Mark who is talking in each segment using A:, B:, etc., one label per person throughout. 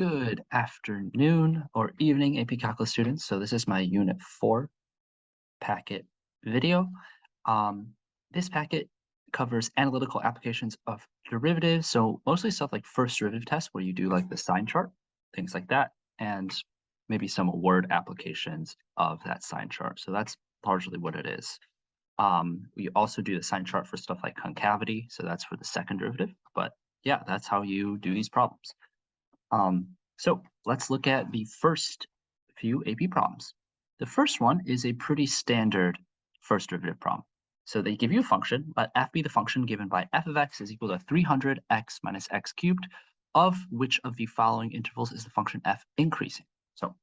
A: Good afternoon or evening, AP Calculus students. So this is my Unit 4 packet video. This packet covers analytical applications of derivatives. So mostly stuff like first derivative tests where you do like the sign chart, things like that, and maybe some word applications of that sign chart. So that's largely what it is. We also do the sign chart for stuff like concavity. So that's for the second derivative. But yeah, that's how you do these problems. So let's look at the first few AP problems. The first one is a pretty standard first derivative problem. So they give you a function, let f be the function given by f of x is equal to 300x minus x cubed, of which of the following intervals is the function f increasing? So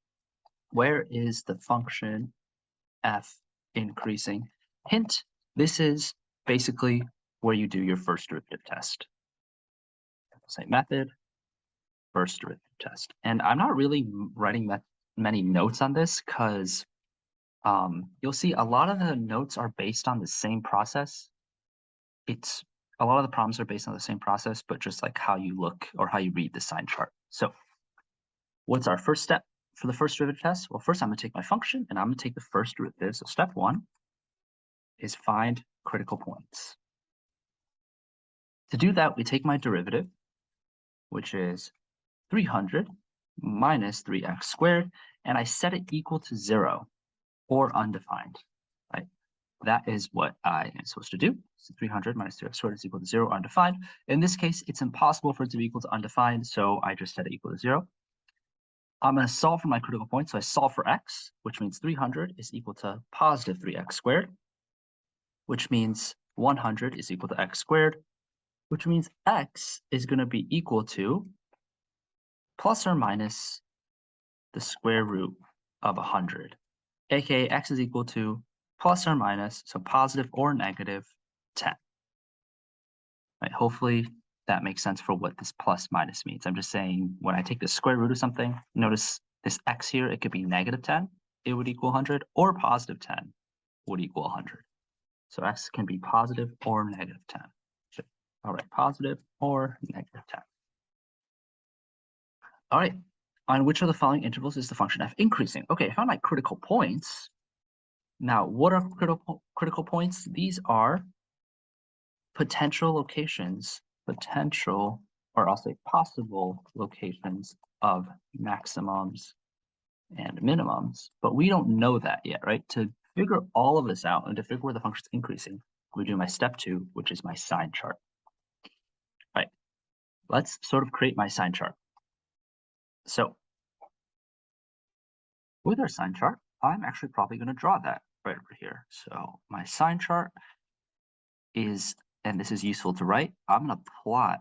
A: where is the function f increasing? Hint, this is basically where you do your first derivative test. Say method, first derivative test. And I'm not really writing many notes on this because you'll see a lot of the notes are based on the same process. A lot of the problems are based on the same process, but just like how you look or how you read the sign chart. So what's our first step for the first derivative test? Well, first I'm going to take my function and I'm going to take the first derivative. So step one is find critical points. To do that, we take my derivative, which is 300 minus 3x squared, and I set it equal to 0 or undefined, right? That is what I am supposed to do. So 300 minus 3x squared is equal to 0 undefined. In this case, it's impossible for it to be equal to undefined, so I just set it equal to 0. I'm going to solve for my critical point, so I solve for x, which means 300 is equal to positive 3x squared, which means 100 is equal to x squared, which means x is going to be equal to plus or minus the square root of 100, aka x is equal to plus or minus, so positive or negative 10. Right? Hopefully that makes sense for what this plus minus means. I'm just saying when I take the square root of something, notice this x here, it could be negative 10, it would equal 100, or positive 10 would equal 100. So x can be positive or negative 10. All right, positive or negative 10. All right, on which of the following intervals is the function f increasing? Okay, I found my critical points. Now, what are critical points? These are potential locations, or I'll say possible locations of maximums and minimums, but we don't know that yet, right? To figure all of this out and to figure where the function is increasing, we do my step 2, which is my sign chart. All right, let's sort of create my sign chart. So with our sign chart, I'm actually probably going to draw that right over here. So my sign chart is, and this is useful to write, I'm going to plot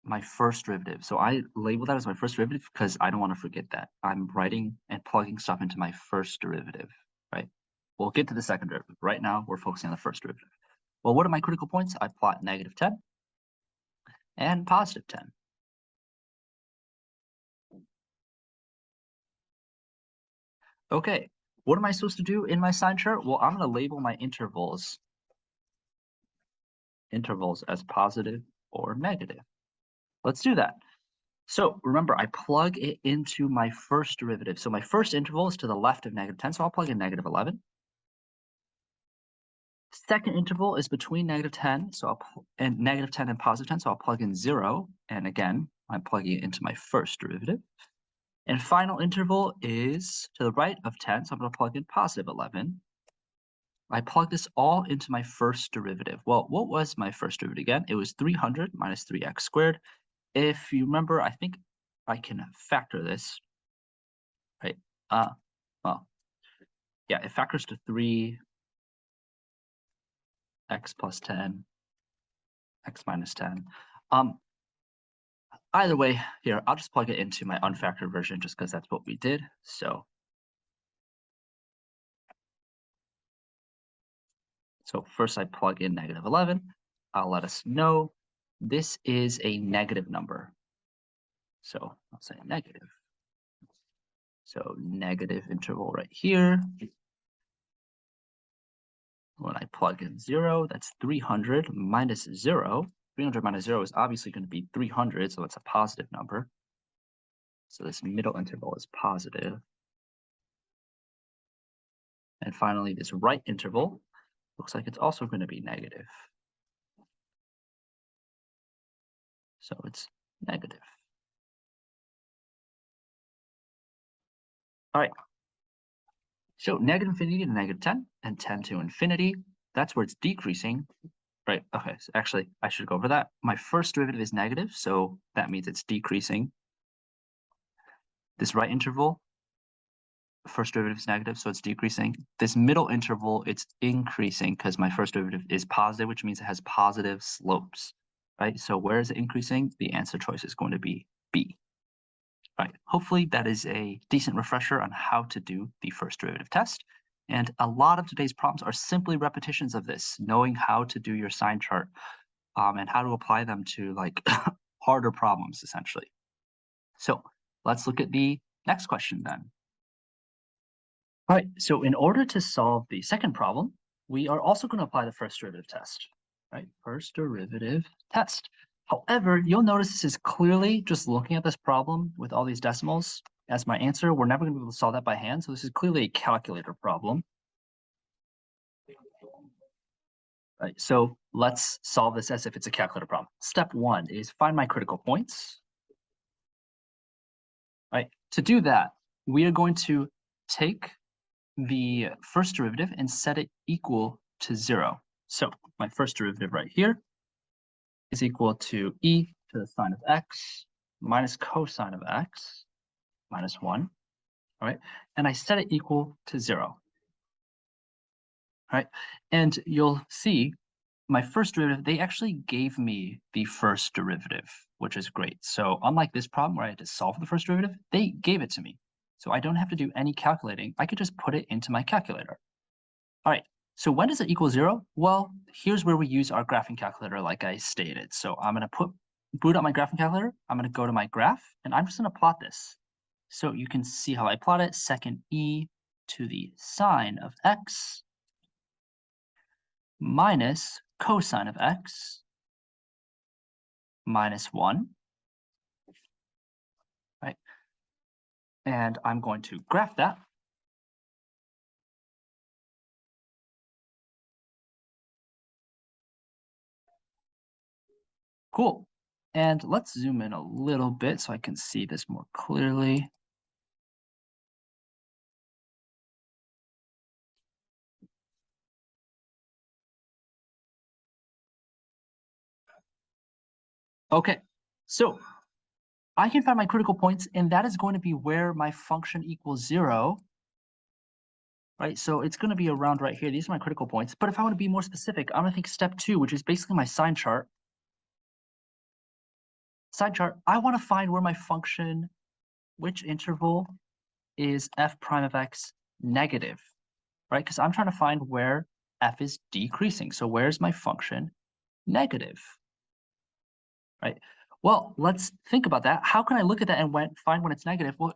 A: my first derivative. So I label that as my first derivative because I don't want to forget that. I'm writing and plugging stuff into my first derivative, right? We'll get to the second derivative. Right now, we're focusing on the first derivative. Well, what are my critical points? I plot negative 10 and positive 10. Okay, what am I supposed to do in my sign chart? Well, I'm going to label my intervals as positive or negative. Let's do that. So remember, I plug it into my first derivative. So my first interval is to the left of negative 10, so I'll plug in negative 11. Second interval is between negative 10, and negative 10 and positive 10, so I'll plug in 0. And again, I'm plugging it into my first derivative. And final interval is to the right of 10, so I'm going to plug in positive 11. I plug this all into my first derivative. Well, what was my first derivative again? It was 300 minus 3x squared. If you remember, I think I can factor this, right? Well, yeah, it factors to 3x plus 10, x minus 10. Either way, here, I'll just plug it into my unfactored version just because that's what we did. So first I plug in negative 11. I'll let us know this is a negative number. So I'll say negative. So negative interval right here. When I plug in 0, that's 300 minus 0. 300 minus 0 is obviously going to be 300, so it's a positive number. So this middle interval is positive. And finally, this right interval looks like it's also going to be negative. So it's negative. All right. So negative infinity to negative 10 and 10 to infinity, that's where it's decreasing. Right. Okay. So actually, I should go over that. My first derivative is negative, so that means it's decreasing. This right interval, first derivative is negative, so it's decreasing. This middle interval, it's increasing because my first derivative is positive, which means it has positive slopes. Right. So where is it increasing? The answer choice is going to be B. Right. Hopefully that is a decent refresher on how to do the first derivative test. And a lot of today's problems are simply repetitions of this, knowing how to do your sign chart and how to apply them to like harder problems, essentially. So let's look at the next question then. All right, so in order to solve the second problem, we are also going to apply the first derivative test, right? First derivative test. However, you'll notice this is clearly just looking at this problem with all these decimals as my answer. We're never going to be able to solve that by hand. So this is clearly a calculator problem. Right, so let's solve this as if it's a calculator problem. Step one is find my critical points. Right, to do that, we are going to take the first derivative and set it equal to 0. So my first derivative right here is equal to e to the sine of x minus cosine of x minus 1. All right, and I set it equal to 0. All right, and you'll see my first derivative, they actually gave me the first derivative, which is great. So unlike this problem where I had to solve the first derivative, they gave it to me. So I don't have to do any calculating. I could just put it into my calculator. All right, so when does it equal 0? Well, here's where we use our graphing calculator like I stated. So I'm going to boot up my graphing calculator. I'm going to go to my graph, and I'm just going to plot this. So you can see how I plot it. Second e to the sine of x minus cosine of x minus 1, right? And I'm going to graph that. Cool. And let's zoom in a little bit so I can see this more clearly. Okay, so I can find my critical points, and that is going to be where my function equals 0, right? So it's going to be around right here. These are my critical points. But if I want to be more specific, I'm going to think step 2, which is basically my sign chart. Sign chart, I want to find where my function, which interval is f prime of x negative, right? Because I'm trying to find where f is decreasing. So where's my function negative, right? Well, let's think about that. How can I look at that and find when it's negative? Well,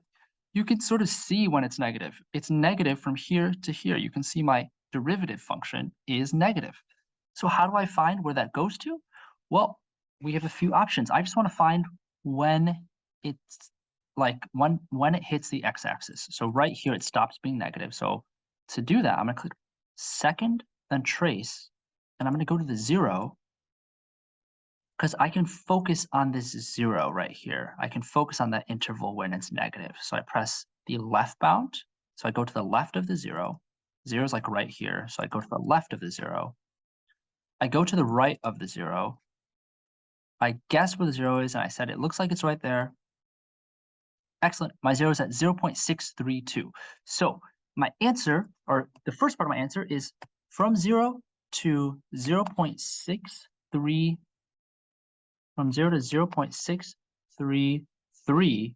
A: you can sort of see when it's negative. It's negative from here to here. You can see my derivative function is negative. So how do I find where that goes to? Well, we have a few options. I just want to find when it's like when it hits the x-axis. So right here, it stops being negative. So to do that, I'm going to click second, then trace, and I'm going to go to the 0, because I can focus on this 0 right here. I can focus on that interval when it's negative. So I press the left bound. So I go to the left of the 0. 0 is like right here. So I go to the left of the 0. I go to the right of the 0. I guess where the 0 is, and I said it looks like it's right there. Excellent. My 0 is at 0.632. So my answer, or the first part of my answer, is from 0 to 0.633. From 0 to 0.633,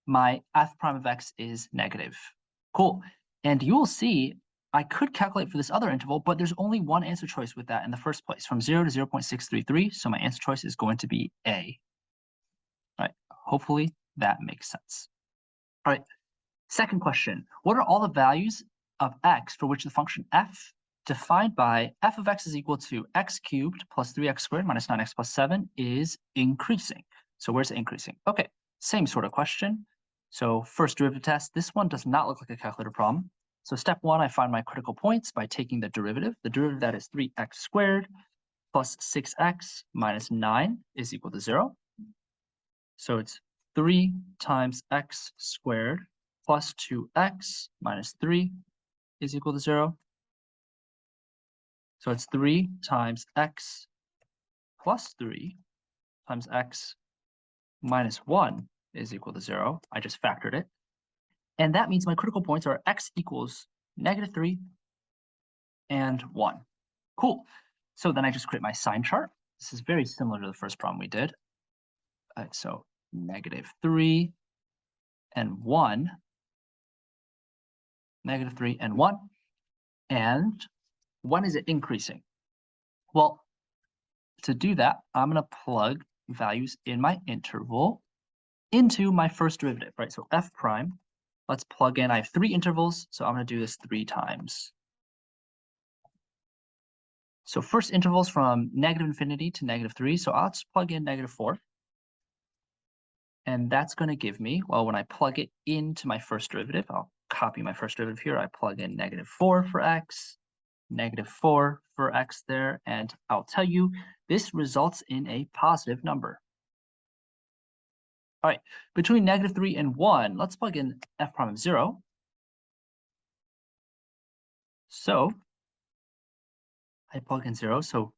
A: my f prime of x is negative. Cool. And you will see I could calculate for this other interval, but there's only one answer choice with that in the first place, from 0 to 0.633. So my answer choice is going to be A. All right. Hopefully that makes sense. All right. Second question. What are all the values of x for which the function f defined by f of x is equal to x cubed plus 3x squared minus 9x plus 7 is increasing? So where's it increasing? Okay, same sort of question. So first derivative test, this one does not look like a calculator problem. So step one, I find my critical points by taking the derivative. The derivative that is 3x squared plus 6x minus 9 is equal to 0. So it's 3 times x squared plus 2x minus 3 is equal to 0. So it's 3 times x plus 3 times x minus 1 is equal to 0. I just factored it. And that means my critical points are x equals -3 and 1. Cool. So then I just create my sign chart. This is very similar to the first problem we did. So -3 and 1, -3 and 1. And when is it increasing? Well, to do that, I'm going to plug values in my interval into my first derivative, right? So f prime, let's plug in, I have 3 intervals, so I'm going to do this 3 times. So first interval's from -infinity to -3, so I'll just plug in -4. And that's going to give me, well, when I plug it into my first derivative, I'll copy my first derivative here. I plug in -4 for x, -4 for x there, and I'll tell you, this results in a positive number. All right, between -3 and 1, let's plug in f prime of 0. So I plug in 0, so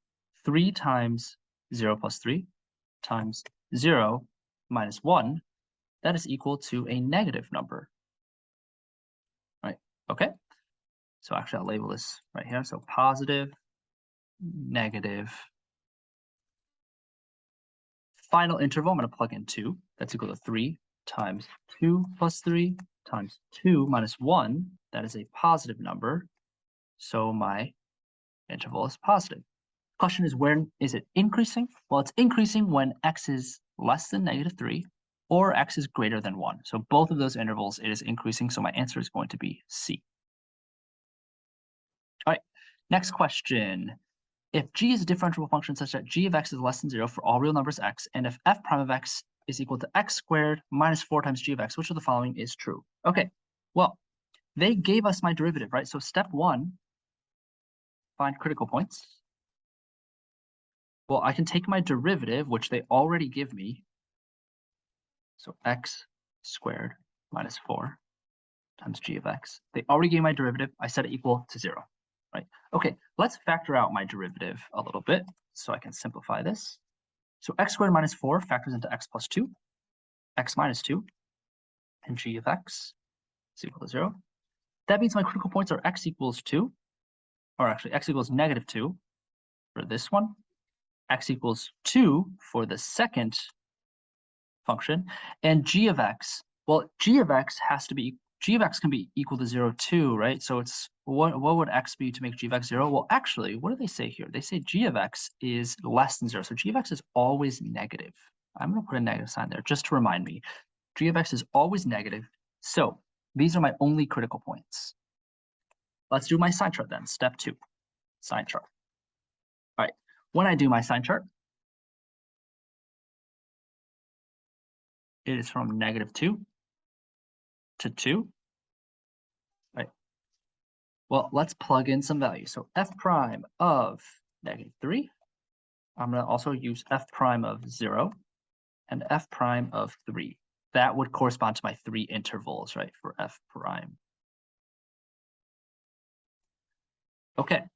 A: 3 times 0 plus 3 times 0 minus 1, that is equal to a negative number. Right, okay? So actually I'll label this right here. So positive, negative. Final interval, I'm going to plug in 2. That's equal to 3 times 2 plus 3 times 2 minus 1. That is a positive number. So my interval is positive. Question is, when is it increasing? Well, it's increasing when x is less than -3 or x is greater than 1. So both of those intervals, it is increasing. So my answer is going to be C. All right, next question. If g is a differentiable function such that g of x is less than 0 for all real numbers x, and if f prime of x is equal to x squared minus 4 times g of x, which of the following is true? Okay, well, they gave us my derivative, right? So step 1, find critical points. Well, I can take my derivative, which they already give me. So x squared minus 4 times g of x. They already gave my derivative. I set it equal to 0, right? Okay, let's factor out my derivative a little bit so I can simplify this. So x squared minus 4 factors into x plus 2, x minus 2, and g of x is equal to 0. That means my critical points are x equals 2, or actually x equals -2 for this one, x equals 2 for the second function, and g of x, well, g of x can be equal to 0 too, right? So it's, what would x be to make g of x 0? Well, actually, what do they say here? They say g of x is less than 0. So g of x is always negative. I'm going to put a negative sign there just to remind me. G of x is always negative. So these are my only critical points. Let's do my sign chart then. Step 2, sign chart. All right, when I do my sign chart, it is from -2 to 2. Right. Well, let's plug in some values. So f prime of -3. I'm going to also use f prime of 0 and f prime of 3. That would correspond to my 3 intervals, right, for f prime. Okay.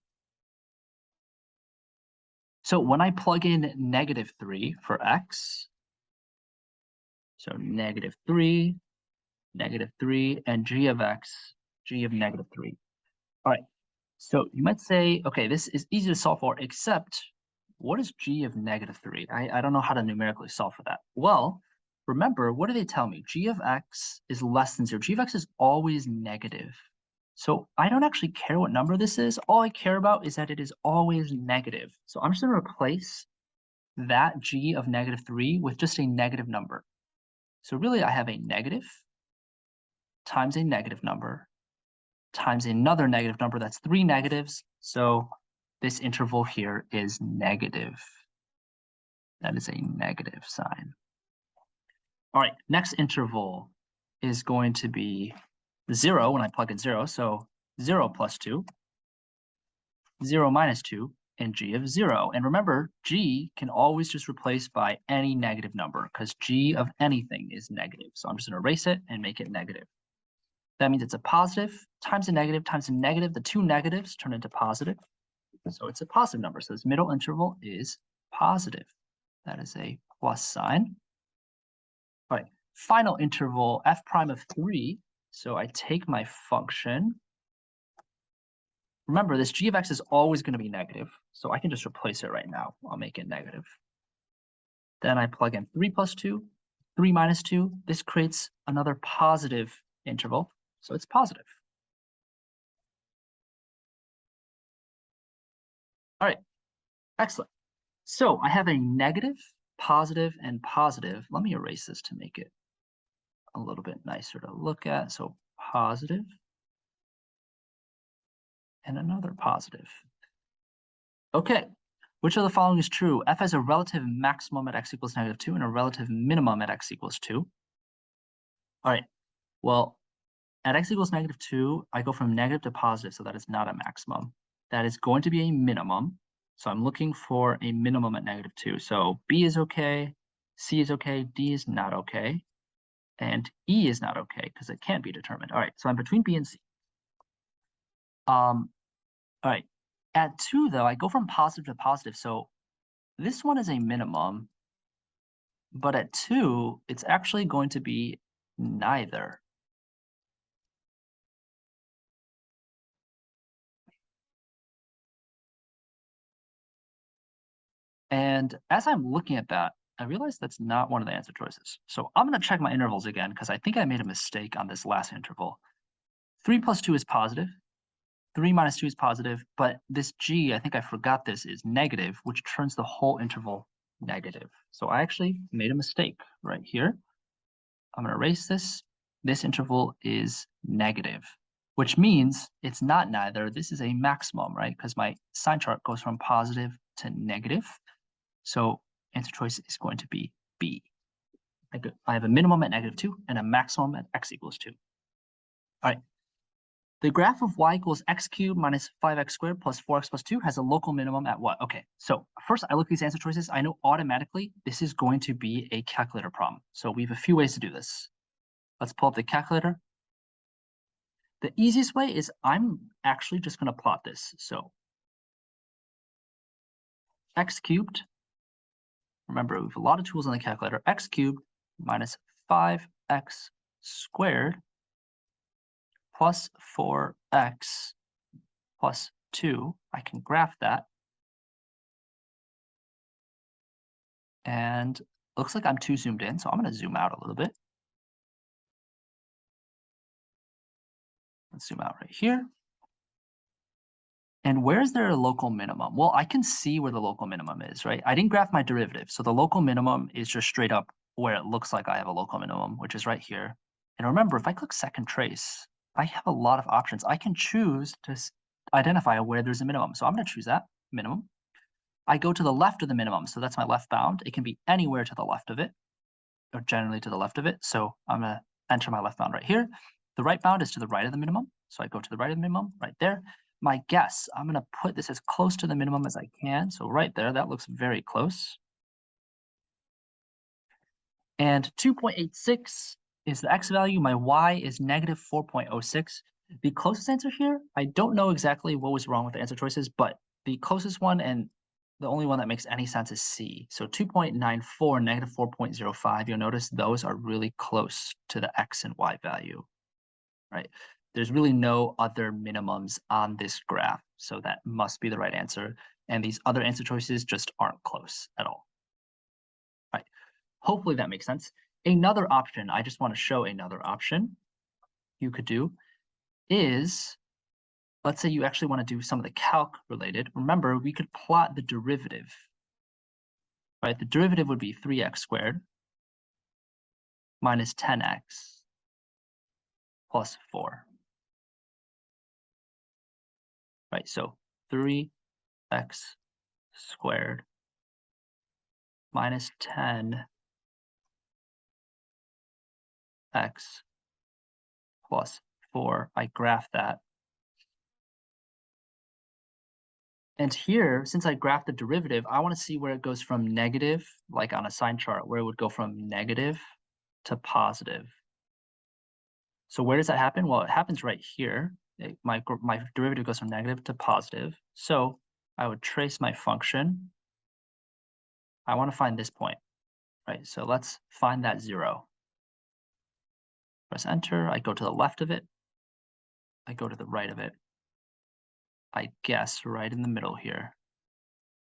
A: So when I plug in -3 for x, so -3, -3, and g of x, g of -3. All right. So you might say, okay, this is easy to solve for, except what is g of -3? I don't know how to numerically solve for that. Well, remember, what do they tell me? G of x is less than 0. G of x is always negative. So I don't actually care what number this is. All I care about is that it is always negative. So I'm just going to replace that g of -3 with just a negative number. So really, I have a negative times a negative number times another negative number. That's 3 negatives. So this interval here is negative. That is a negative sign. All right, next interval is going to be 0 when I plug in 0. So 0 plus 2, 0 minus 2, and g of 0. And remember, g can always just replace by any negative number because g of anything is negative. So I'm just going to erase it and make it negative. That means it's a positive times a negative times a negative. The two negatives turn into positive. So it's a positive number. So this middle interval is positive. That is a plus sign. All right, final interval f prime of 3. So I take my function. Remember, this g of x is always going to be negative. So I can just replace it right now. I'll make it negative. Then I plug in 3 plus 2, 3 minus 2. This creates another positive interval. So it's positive. All right, excellent. So I have a negative, positive, and positive. Let me erase this to make it a little bit nicer to look at. So positive and another positive. Okay, which of the following is true? F has a relative maximum at x equals negative 2 and a relative minimum at x equals 2. All right, well, at x equals negative 2, I go from negative to positive, so that is not a maximum. That is going to be a minimum. So I'm looking for a minimum at negative 2. So B is okay, C is okay, D is not okay, and E is not okay because it can't be determined. All right, so I'm between B and C. All right, at 2, though, I go from positive to positive. So this one is a minimum, but at 2, it's actually going to be neither. And as I'm looking at that, I realize that's not one of the answer choices. So I'm going to check my intervals again because I think I made a mistake on this last interval. 3 plus 2 is positive. 3 minus 2 is positive, but this g, I think I forgot this, is negative, which turns the whole interval negative. So I actually made a mistake right here. I'm going to erase this. This interval is negative, which means it's not neither. This is a maximum, right? Because my sign chart goes from positive to negative. So answer choice is going to be B. I have a minimum at negative 2 and a maximum at x equals 2. All right. The graph of y equals x cubed minus 5x squared plus 4x plus 2 has a local minimum at what? Okay, so first I look at these answer choices. I know automatically this is going to be a calculator problem. So we have a few ways to do this. Let's pull up the calculator. The easiest way is I'm actually just going to plot this. So x cubed, remember we have a lot of tools on the calculator, x cubed minus 5x squared plus 4x plus 2. I can graph that. And looks like I'm too zoomed in, so I'm going to zoom out a little bit. Let's zoom out right here. And where is there a local minimum? Well, I can see where the local minimum is, right? I didn't graph my derivative, so the local minimum is just straight up where it looks like I have a local minimum, which is right here. And remember, if I click second trace, I have a lot of options. I can choose to identify where there's a minimum. So I'm going to choose that minimum. I go to the left of the minimum, so that's my left bound. It can be anywhere to the left of it, or generally to the left of it. So I'm going to enter my left bound right here. The right bound is to the right of the minimum. So I go to the right of the minimum right there. My guess, I'm going to put this as close to the minimum as I can. So right there, that looks very close. And 2.86 is the x value. My y is negative 4.06. The closest answer here, I don't know exactly what was wrong with the answer choices, but the closest one and the only one that makes any sense is C. So 2.94, negative 4.05, you'll notice those are really close to the x and y value, right? There's really no other minimums on this graph, so that must be the right answer. And these other answer choices just aren't close at all. Right. Hopefully that makes sense. Another option, I just want to show another option you could do is, let's say you actually want to do some of the calc related. Remember, we could plot the derivative, right? The derivative would be 3x squared minus 10x plus 4. Right, so 3x squared minus 10 x plus 4. I graph that. And here, since I graphed the derivative, I want to see where it goes from negative, like on a sign chart, where it would go from negative to positive. So where does that happen? Well, it happens right here. My derivative goes from negative to positive. So I would trace my function. I want to find this point, right? So let's find that 0. Press enter. I go to the left of it. I go to the right of it. I guess right in the middle here.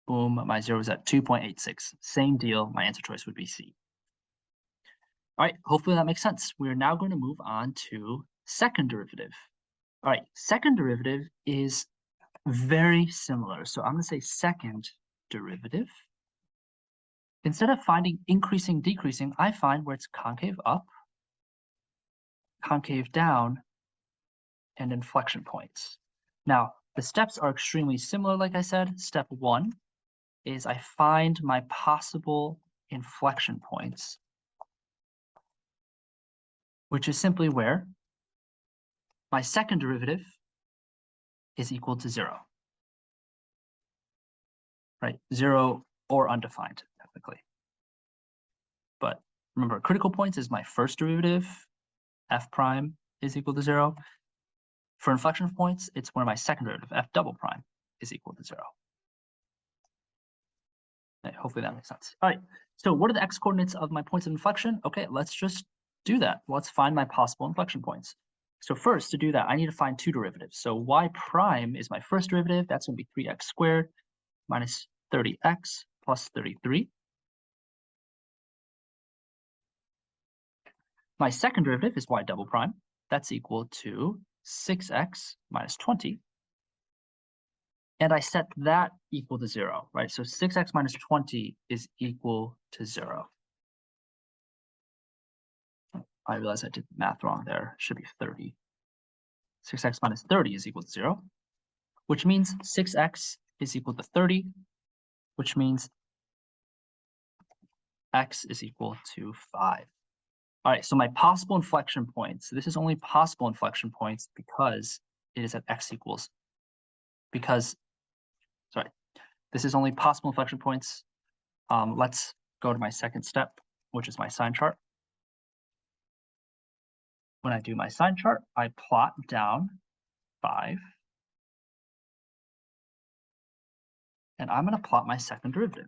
A: Boom, my 0 is at 2.86. Same deal. My answer choice would be C. All right, hopefully that makes sense. We're now going to move on to second derivative. All right, second derivative is very similar. So I'm going to say second derivative. Instead of finding increasing, decreasing, I find where it's concave up, concave down, and inflection points. Now, the steps are extremely similar, like I said. Step 1 is I find my possible inflection points, which is simply where my second derivative is equal to 0, right? 0 or undefined, technically. But remember, critical points is my first derivative. F prime is equal to 0. For inflection points, it's where my second derivative, F double prime, is equal to 0. Okay, hopefully that makes sense. All right, so what are the x-coordinates of my points of inflection? Okay, let's just do that. Let's find my possible inflection points. So first, to do that, I need to find two derivatives. So y prime is my first derivative. That's going to be 3x squared minus 30x plus 33. My second derivative is y double prime. That's equal to 6x minus 20. And I set that equal to 0, right? So 6x minus 20 is equal to 0. I realize I did the math wrong there. It should be 30. 6x minus 30 is equal to 0, which means 6x is equal to 30, which means x is equal to 5. All right, so my possible inflection points, this is only possible inflection points because it is at x equals, this is only possible inflection points. Let's go to my second step, which is my sign chart. When I do my sign chart, I plot down 5. And I'm going to plot my second derivative,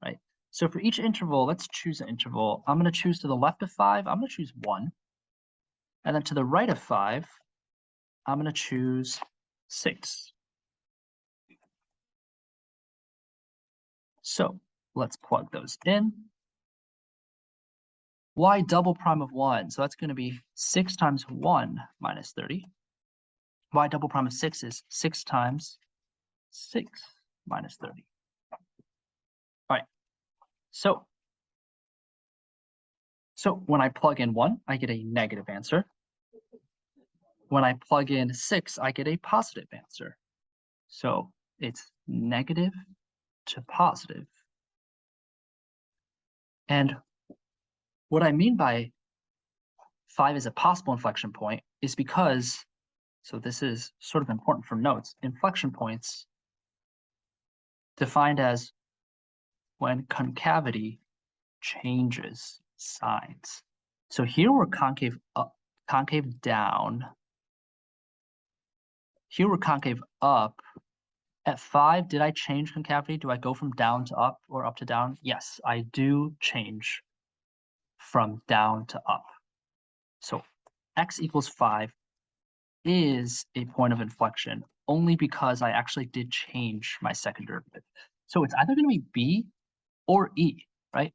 A: right? So for each interval, let's choose an interval. I'm going to choose to the left of 5, I'm going to choose 1. And then to the right of 5, I'm going to choose 6. So let's plug those in. Y double prime of 1, so that's going to be 6 times 1 minus 30. Y double prime of 6 is 6 times 6 minus 30. All right, so when I plug in 1, I get a negative answer. When I plug in 6, I get a positive answer. So it's negative to positive. And what I mean by 5 is a possible inflection point is because, so this is sort of important for notes, inflection points defined as when concavity changes signs. So here we're concave up, concave down. Here we're concave up. At 5, did I change concavity? Do I go from down to up or up to down? Yes, I do change from down to up. So x equals 5 is a point of inflection only because I actually did change my second derivative. So it's either going to be b or e, right?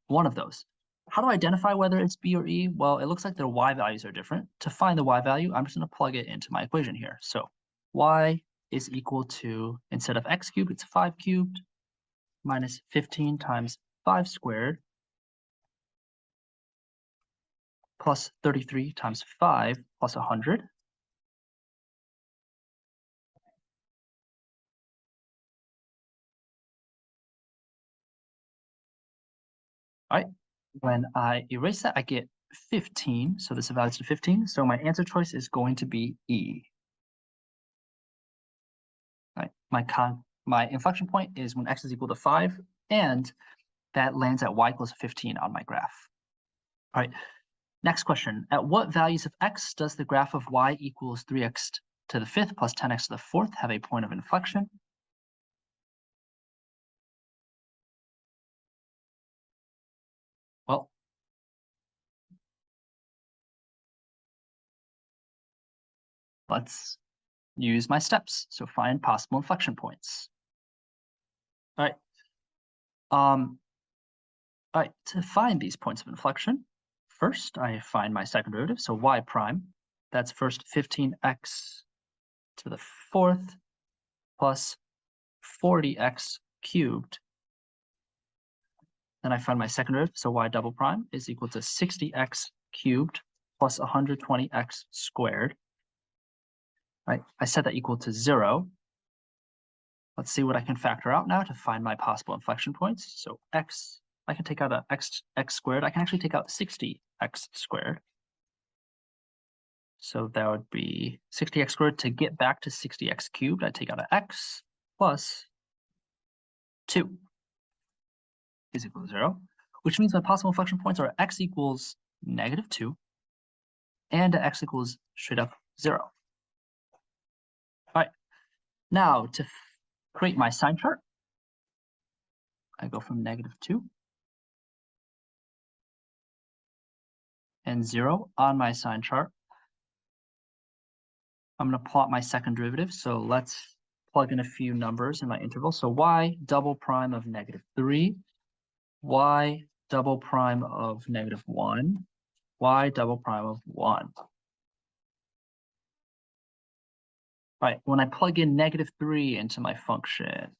A: One of those. How do I identify whether it's b or e? Well, it looks like their y values are different. To find the y value, I'm just going to plug it into my equation here. So y is equal to, instead of x cubed, it's 5 cubed minus 15 times 5 squared plus 33 times 5 plus 100. All right, when I erase that, I get 15. So this evaluates to 15. So my answer choice is going to be E. Right. My inflection point is when x is equal to 5, and that lands at y equals 15 on my graph. All right. Next question. At what values of x does the graph of y equals 3x to the 5th plus 10x to the 4th have a point of inflection? Well, let's use my steps. So find possible inflection points. All right. All right, to find these points of inflection, first I find my second derivative, so y prime. That's first 15x to the 4th plus 40x cubed. Then I find my second derivative, so y double prime is equal to 60x cubed plus 120x squared. Right, I set that equal to 0. Let's see what I can factor out now to find my possible inflection points. So x, I can take out a x squared. I can actually take out 60x squared. So that would be 60x squared. To get back to 60x cubed, I take out an x plus 2 is equal to 0, which means my possible inflection points are x equals -2 and x equals straight up 0. All right, now to create my sign chart, I go from -2 and 0 on my sign chart. I'm going to plot my second derivative. So let's plug in a few numbers in my interval. So y double prime of -3, y double prime of -1, y double prime of 1. All right, when I plug in -3 into my function,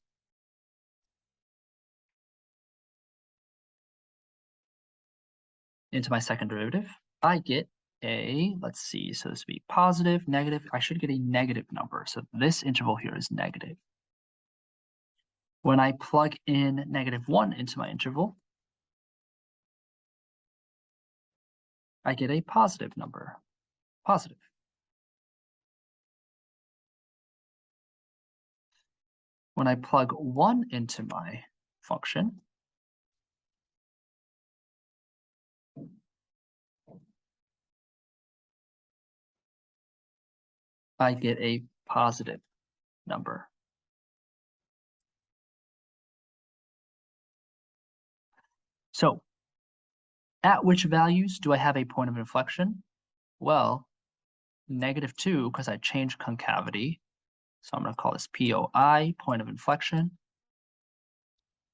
A: into my second derivative, I get a, let's see, so this would be positive, negative. I should get a negative number. So this interval here is negative. When I plug in -1 into my interval, I get a positive number, positive. When I plug 1 into my function, I get a positive number. So at which values do I have a point of inflection? Well, -2, because I changed concavity. So I'm going to call this POI, point of inflection.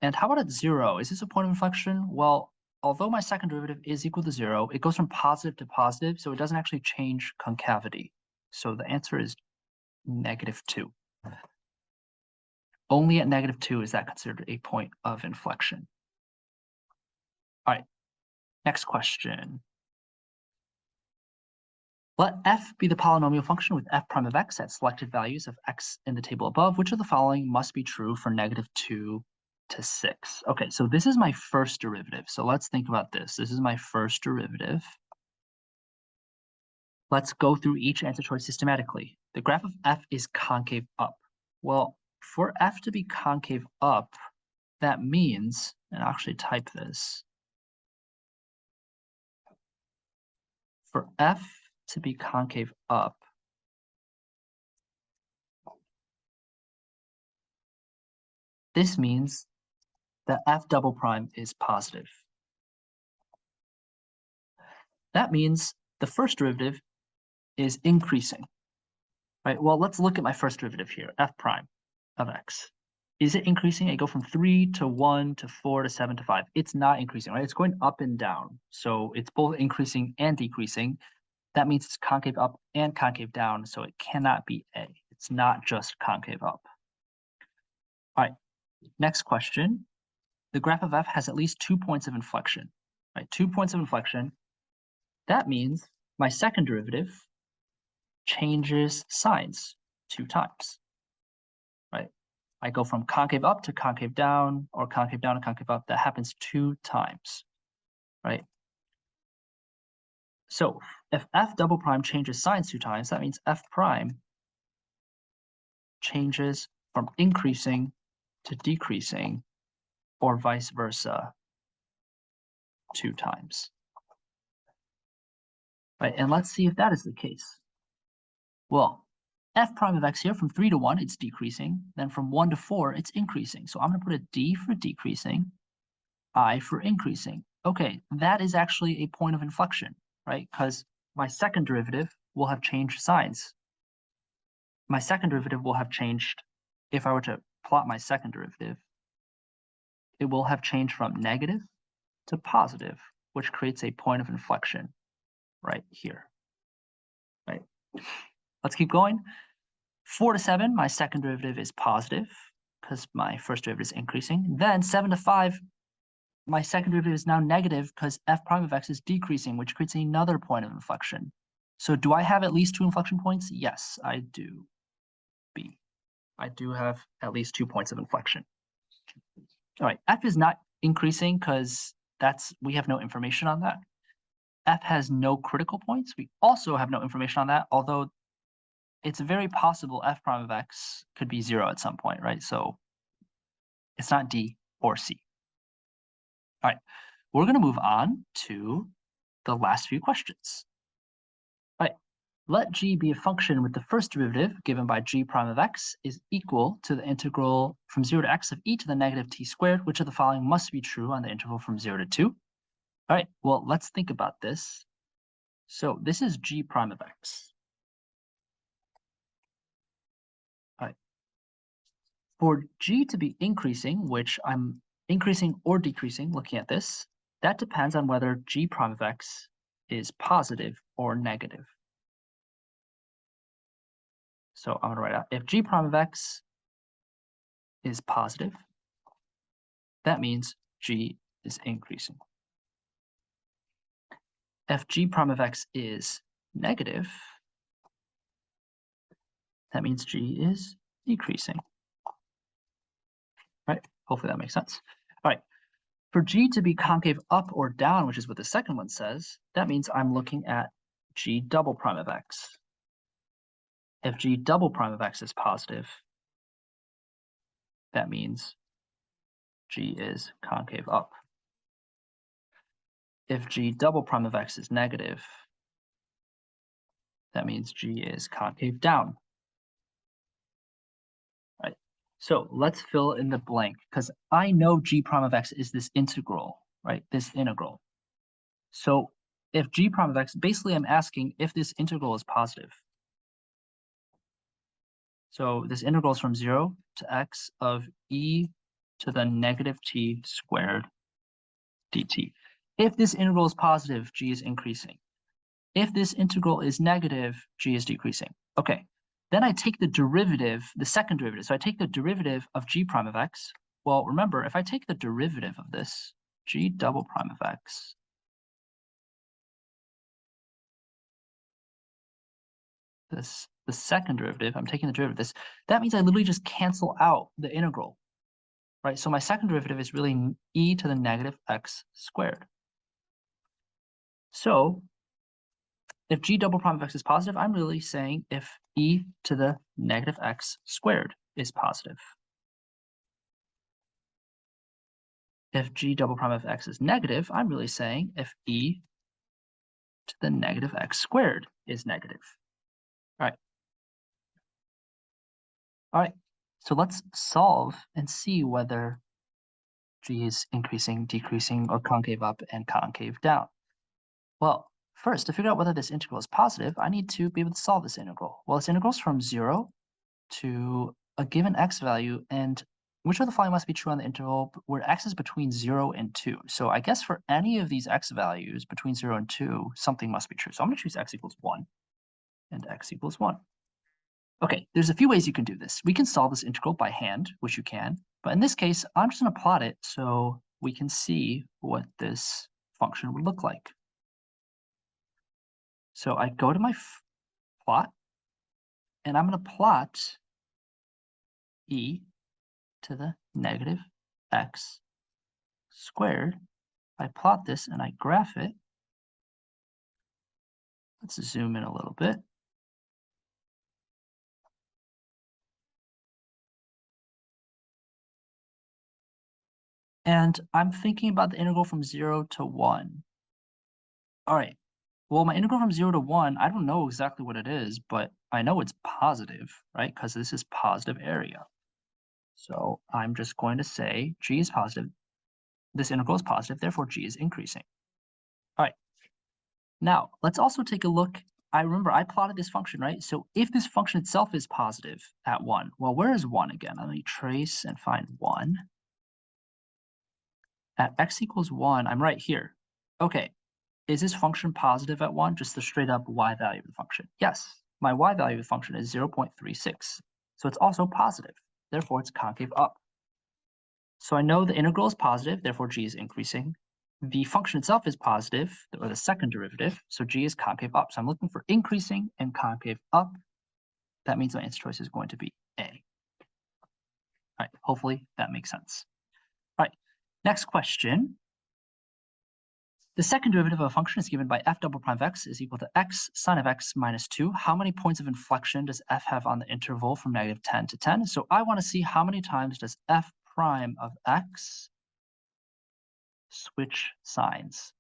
A: And how about at 0? Is this a point of inflection? Well, although my second derivative is equal to 0, it goes from positive to positive, so it doesn't actually change concavity. So the answer is -2. Only at -2 is that considered a point of inflection. All right, next question. Let f be the polynomial function with f prime of x at selected values of x in the table above. Which of the following must be true for -2 to 6? Okay, so this is my first derivative. So let's think about this. This is my first derivative. Let's go through each answer choice systematically. The graph of f is concave up. Well, for f to be concave up, that means, and I'll actually type this, for f to be concave up, this means that f double prime is positive. That means the first derivative is increasing, right? Well, let's look at my first derivative here, f prime of x. Is it increasing? It go from 3 to 1 to 4 to 7 to 5. It's not increasing, right? It's going up and down. So it's both increasing and decreasing. That means it's concave up and concave down, so it cannot be A. It's not just concave up. All right, next question. The graph of f has at least 2 points of inflection, right? 2 points of inflection. That means my second derivative changes signs 2 times, right? I go from concave up to concave down, or concave down to concave up. That happens 2 times, right? So if f double prime changes signs 2 times, that means f prime changes from increasing to decreasing, or vice versa, 2 times. Right, and let's see if that is the case. Well, f prime of x here, from 3 to 1, it's decreasing. Then from 1 to 4, it's increasing. So I'm going to put a D for decreasing, I for increasing. Okay, that is actually a point of inflection, right? Because my second derivative will have changed signs. My second derivative will have changed, if I were to plot my second derivative, it will have changed from negative to positive, which creates a point of inflection right here, right? Let's keep going. 4 to 7, my second derivative is positive because my first derivative is increasing. Then 7 to 5, my second derivative is now negative because f prime of x is decreasing, which creates another point of inflection. So do I have at least 2 inflection points? Yes, I do. B. I do have at least 2 points of inflection. All right, f is not increasing because we have no information on that. F has no critical points. We also have no information on that, although it's very possible f prime of x could be 0 at some point, right? So it's not D or C. All right, we're going to move on to the last few questions. All right, let g be a function with the first derivative given by g prime of x is equal to the integral from 0 to x of e to the negative t squared. Which of the following must be true on the interval from 0 to 2? All right, well, let's think about this. So this is g prime of x. All right. For g to be increasing, which I'm increasing or decreasing looking at this, that depends on whether g prime of x is positive or negative. So I'm going to write out if g prime of x is positive, that means g is increasing. If g prime of x is negative, that means g is decreasing. Right? Hopefully that makes sense. All right. For g to be concave up or down, which is what the second one says, that means I'm looking at g double prime of x. If g double prime of x is positive, that means g is concave up. If g double prime of x is negative, that means g is concave down. Right? So let's fill in the blank, because I know g prime of x is this integral, right? This integral. So if g prime of x, basically I'm asking if this integral is positive. So this integral is from 0 to x of e to the negative t squared dt. If this integral is positive, g is increasing. If this integral is negative, g is decreasing. Okay, then I take the derivative, the second derivative. So I take the derivative of g prime of x. Well, remember, if I take the derivative of this, g double prime of x, the second derivative, I'm taking the derivative of this, that means I literally just cancel out the integral, right? So my second derivative is really e to the negative x squared. So if g double prime of x is positive, I'm really saying if e to the negative x squared is positive. If g double prime of x is negative, I'm really saying if e to the negative x squared is negative. All right. All right. So let's solve and see whether g is increasing, decreasing, or concave up and concave down. Well, first, to figure out whether this integral is positive, I need to be able to solve this integral. Well, this integral is from 0 to a given x value, and which of the following must be true on the interval where x is between 0 and 2? So I guess for any of these x values between 0 and 2, something must be true. So I'm going to choose x equals 1 and x equals 1. Okay, there's a few ways you can do this. We can solve this integral by hand, which you can, but in this case, I'm just going to plot it so we can see what this function would look like. So I go to my plot, and I'm going to plot e to the negative x squared. I plot this and I graph it. Let's zoom in a little bit. And I'm thinking about the integral from 0 to 1. All right. Well, my integral from 0 to 1, I don't know exactly what it is, but I know it's positive, right? Because this is positive area. So I'm just going to say g is positive. This integral is positive, therefore g is increasing. All right. Now, let's also take a look. I remember I plotted this function, right? So if this function itself is positive at 1, well, where is 1 again? Let me trace and find 1. At x equals 1, I'm right here. Okay, is this function positive at 1? Just the straight up y value of the function. Yes, my y value of the function is 0.36. So it's also positive. Therefore, it's concave up. So I know the integral is positive, therefore g is increasing. The function itself is positive, or the second derivative, so g is concave up. So I'm looking for increasing and concave up. That means my answer choice is going to be A. All right, hopefully that makes sense. All right, next question. The second derivative of a function is given by f double prime of x is equal to x sine of x minus 2. How many points of inflection does f have on the interval from -10 to 10? So I want to see how many times does f prime of x switch signs.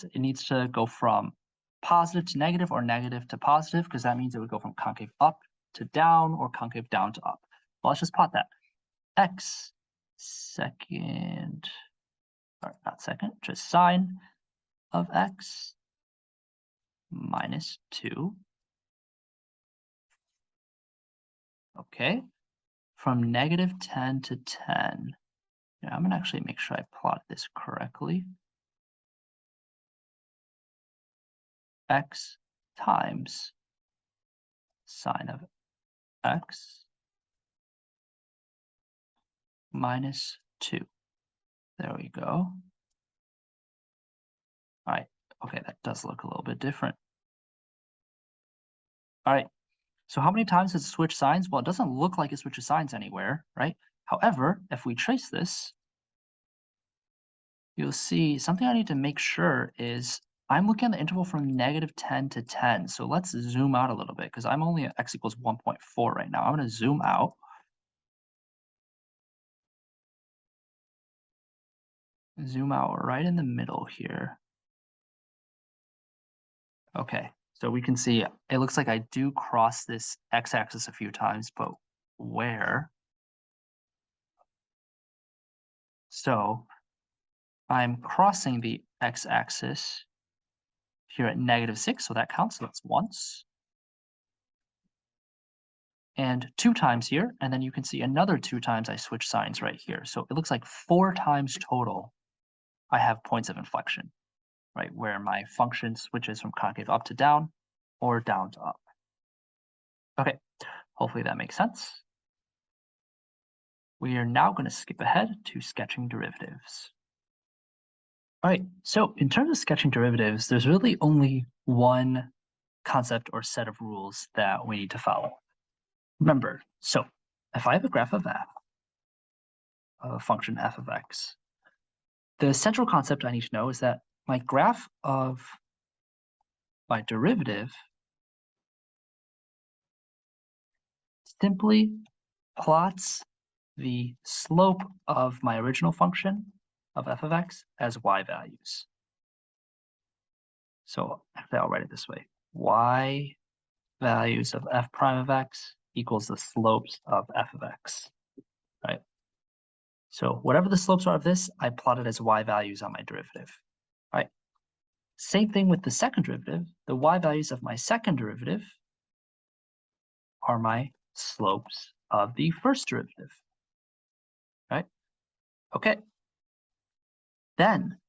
A: It needs to go from positive to negative or negative to positive, because that means it would go from concave up to down or concave down to up. Well, let's just plot that. X second, or not second, just sine of x minus 2. Okay, from -10 to 10. Yeah, I'm gonna actually make sure I plot this correctly. X times sine of x minus 2. There we go. All right, okay, that does look a little bit different. All right, so how many times does it switch signs? Well, it doesn't look like it switches signs anywhere, right? However, if we trace this, you'll see something I need to make sure is I'm looking at the interval from -10 to 10. So let's zoom out a little bit, because I'm only at x equals 1.4 right now. I'm going to zoom out. Zoom out right in the middle here. Okay, so we can see it looks like I do cross this x-axis a few times, but where? So I'm crossing the x-axis here at -6, so that counts, so that's once. And 2 times here, and then you can see another 2 times I switch signs right here. So it looks like 4 times total I have points of inflection, right, where my function switches from concave up to down or down to up. Okay, hopefully that makes sense. We are now going to skip ahead to sketching derivatives. All right, so in terms of sketching derivatives, there's really only one concept or set of rules that we need to follow. Remember, so if I have a graph of f, of a function f of x, the central concept I need to know is that my graph of my derivative simply plots the slope of my original function of f of x as y values. So actually, I'll write it this way. Y values of f prime of x equals the slopes of f of x, right? So whatever the slopes are of this, I plot it as y values on my derivative, right? Same thing with the second derivative. The y values of my second derivative are my slopes of the first derivative, right? Okay. Then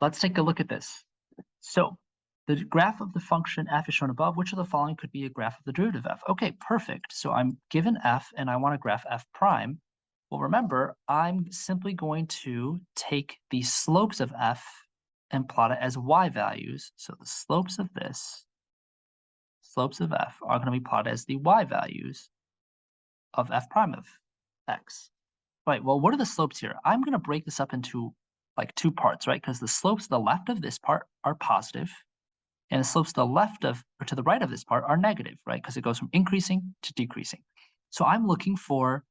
A: let's take a look at this. So the graph of the function f is shown above. Which of the following could be a graph of the derivative f? Okay, perfect. So I'm given f and I want to graph f prime. Well, remember, I'm simply going to take the slopes of f and plot it as y values. So the slopes of this, slopes of f, are going to be plotted as the y values of f prime of x. Right, well, what are the slopes here? I'm going to break this up into like two parts, right? Because the slopes to the left of this part are positive, and the slopes to the left of, or to the right of this part are negative, right? Because it goes from increasing to decreasing. So I'm looking for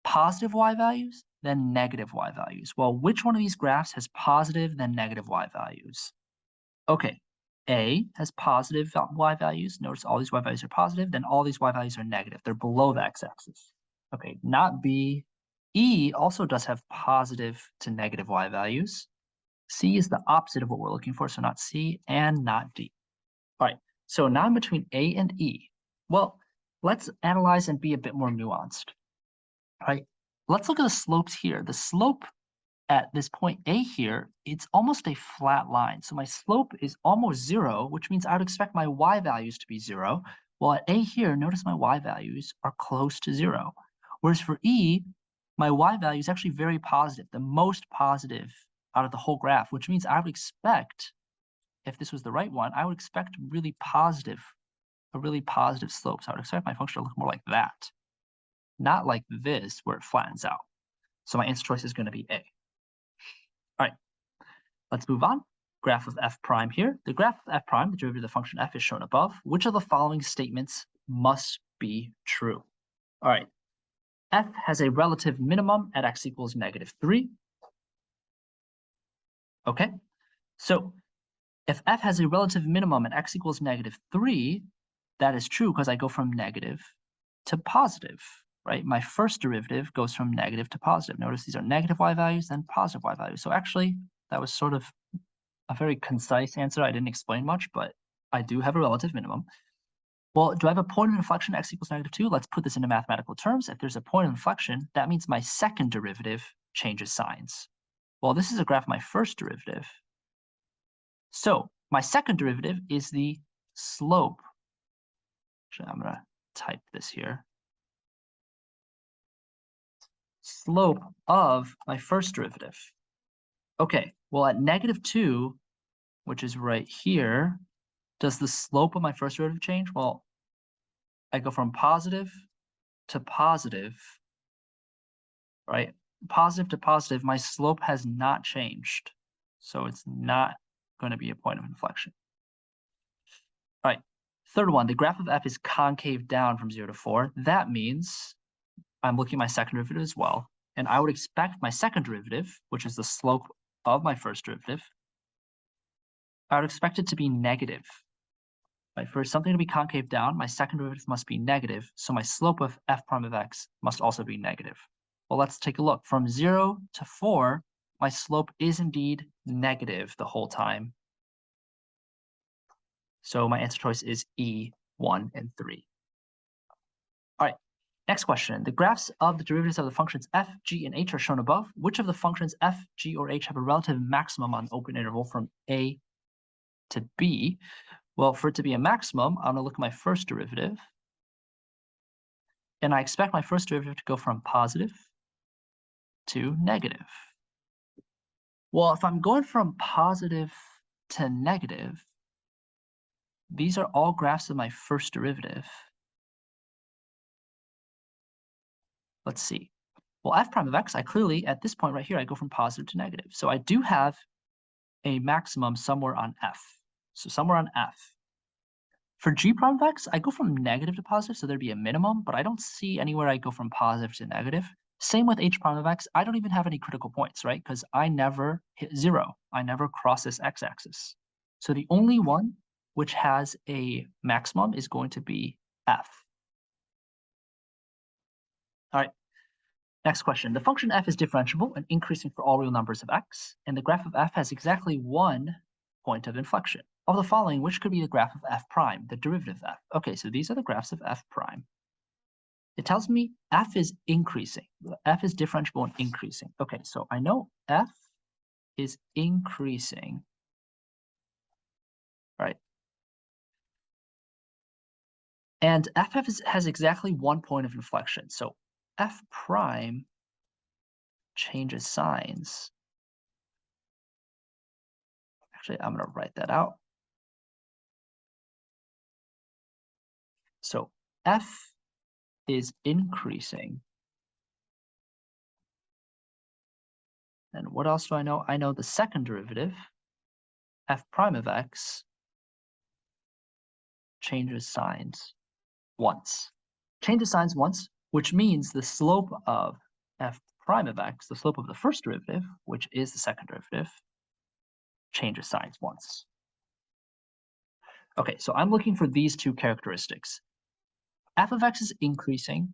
A: positive y values, then negative y values. Well, which one of these graphs has positive, then negative y values? Okay, A has positive y values. Notice all these y values are positive, then all these y values are negative. They're below the x-axis. Okay, not B. E also does have positive to negative y values. C is the opposite of what we're looking for, so not C and not D. All right, so now I'm between A and E. Well, let's analyze and be a bit more nuanced. All right, let's look at the slopes here. The slope at this point A here, it's almost a flat line. So my slope is almost 0, which means I would expect my y values to be 0. Well, at A here, notice my y values are close to 0. Whereas for E, my y value is actually very positive, the most positive out of the whole graph, which means I would expect, if this was the right one, I would expect a really positive slope. So I would expect my function to look more like that, not like this where it flattens out. So my answer choice is going to be A. All right, let's move on. Graph of f prime here. The graph of f prime, the derivative of the function f, is shown above. Which of the following statements must be true? All right, f has a relative minimum at x equals -3. Okay, so if f has a relative minimum at x equals -3, that is true because I go from negative to positive, right? My first derivative goes from negative to positive. Notice these are negative y values, then positive y values. So actually, that was sort of a very concise answer. I didn't explain much, but I do have a relative minimum. Well, do I have a point of inflection x equals -2? Let's put this into mathematical terms. If there's a point of inflection, that means my second derivative changes signs. Well, this is a graph of my first derivative. So my second derivative is the slope. Actually, I'm going to type this here. Slope of my first derivative. Okay, well at -2, which is right here, does the slope of my first derivative change? Well, I go from positive to positive, right? Positive to positive, my slope has not changed. So it's not going to be a point of inflection. All right, third one, the graph of f is concave down from 0 to 4. That means I'm looking at my second derivative as well. And I would expect my second derivative, which is the slope of my first derivative, I would expect it to be negative. Right? For something to be concave down, my second derivative must be negative, so my slope of f prime of x must also be negative. Well, let's take a look. From 0 to 4, my slope is indeed negative the whole time. So my answer choice is E, 1, and 3. All right, next question. The graphs of the derivatives of the functions f, g, and h are shown above. Which of the functions f, g, or h have a relative maximum on the open interval from a to b? Well, for it to be a maximum, I'm going to look at my first derivative. And I expect my first derivative to go from positive to negative. Well, if I'm going from positive to negative, these are all graphs of my first derivative. Let's see. Well, f prime of x, I clearly, at this point right here, I go from positive to negative. So I do have a maximum somewhere on f. So somewhere on f. For g prime of x, I go from negative to positive, so there'd be a minimum, but I don't see anywhere I go from positive to negative. Same with h prime of x. I don't even have any critical points, right? Because I never hit 0. I never cross this x-axis. So the only one which has a maximum is going to be f. All right, next question. The function f is differentiable and increasing for all real numbers of x, and the graph of f has exactly one point of inflection. Of the following, which could be the graph of f prime, the derivative of f? Okay, so these are the graphs of f prime. It tells me f is increasing. F is differentiable and increasing. Okay, so I know f is increasing, right? And f has exactly one point of inflection. So f prime changes signs. Actually, I'm going to write that out. So f is increasing And what else do I know? I know the second derivative, f prime of x, changes signs once. Changes signs once, which means the slope of f prime of x, the slope of the first derivative, which is the second derivative, changes signs once. Okay, so I'm looking for these two characteristics. F of x is increasing,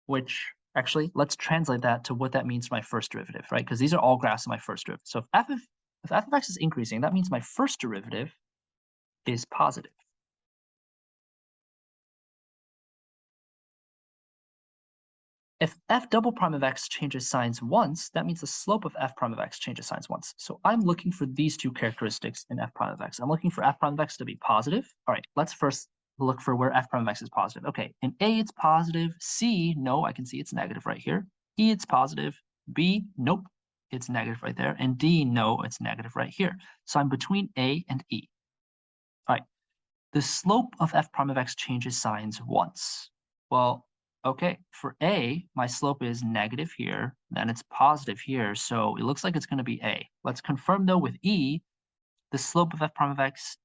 A: which actually, let's translate that to what that means for my first derivative, right? Because these are all graphs of my first derivative. So if f of x is increasing, that means my first derivative is positive. If f double prime of x changes signs once, that means the slope of f prime of x changes signs once. So I'm looking for these two characteristics in f prime of x. I'm looking for f prime of x to be positive. All right, let's first look for where f prime of x is positive. Okay, in A, it's positive. C, no, I can see it's negative right here. E, it's positive. B, nope, it's negative right there. And D, no, it's negative right here. So I'm between A and E. All right, the slope of f prime of x changes signs once. Well, okay, for A, my slope is negative here, then it's positive here, so it looks like it's going to be A. Let's confirm though with E, the slope of f prime of x,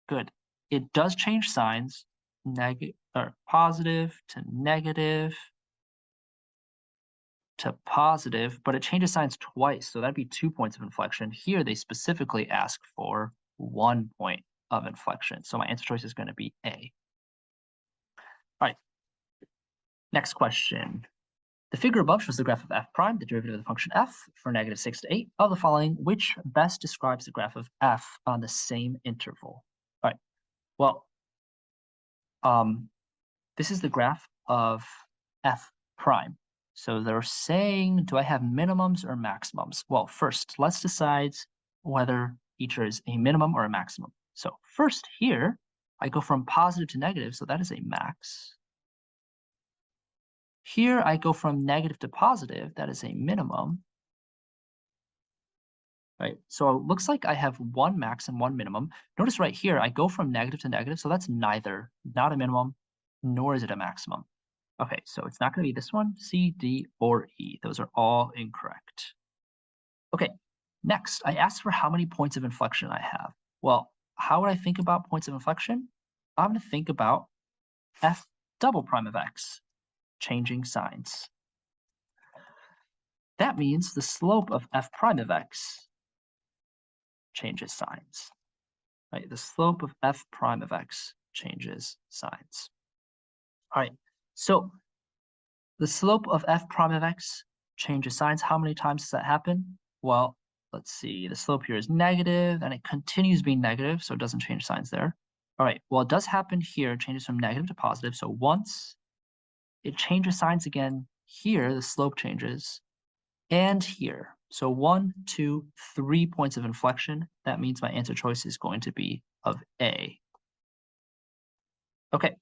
A: good. It does change signs, positive to negative to positive, but it changes signs twice, so that'd be 2 points of inflection. Here, they specifically ask for 1 point of inflection, so my answer choice is going to be A. All right, next question. The figure above shows the graph of f prime, the derivative of the function f, for negative 6 to 8. Of the following, which best describes the graph of f on the same interval? All right, well, this is the graph of f prime. So they're saying, do I have minimums or maximums? Well, first, let's decide whether each is a minimum or a maximum. So first here, I go from positive to negative, so that is a max. Here I go from negative to positive, that is a minimum. Right, so it looks like I have one max and one minimum. Notice right here, I go from negative to negative, so that's neither, not a minimum, nor is it a maximum. Okay, so it's not going to be this one, C, D, or E. Those are all incorrect. Okay, next, I asked for how many points of inflection I have. Well, how would I think about points of inflection? I'm going to think about f double prime of x, changing signs. That means the slope of f prime of x changes signs. Right, the slope of f prime of x changes signs. All right, so the slope of f prime of x changes signs. How many times does that happen? Well, let's see. The slope here is negative, and it continues being negative, so it doesn't change signs there. All right, well, it does happen here. It changes from negative to positive. So once it changes signs again here, the slope changes, and here. So 1, 2, 3 points of inflection. That means my answer choice is going to be of A. Okay,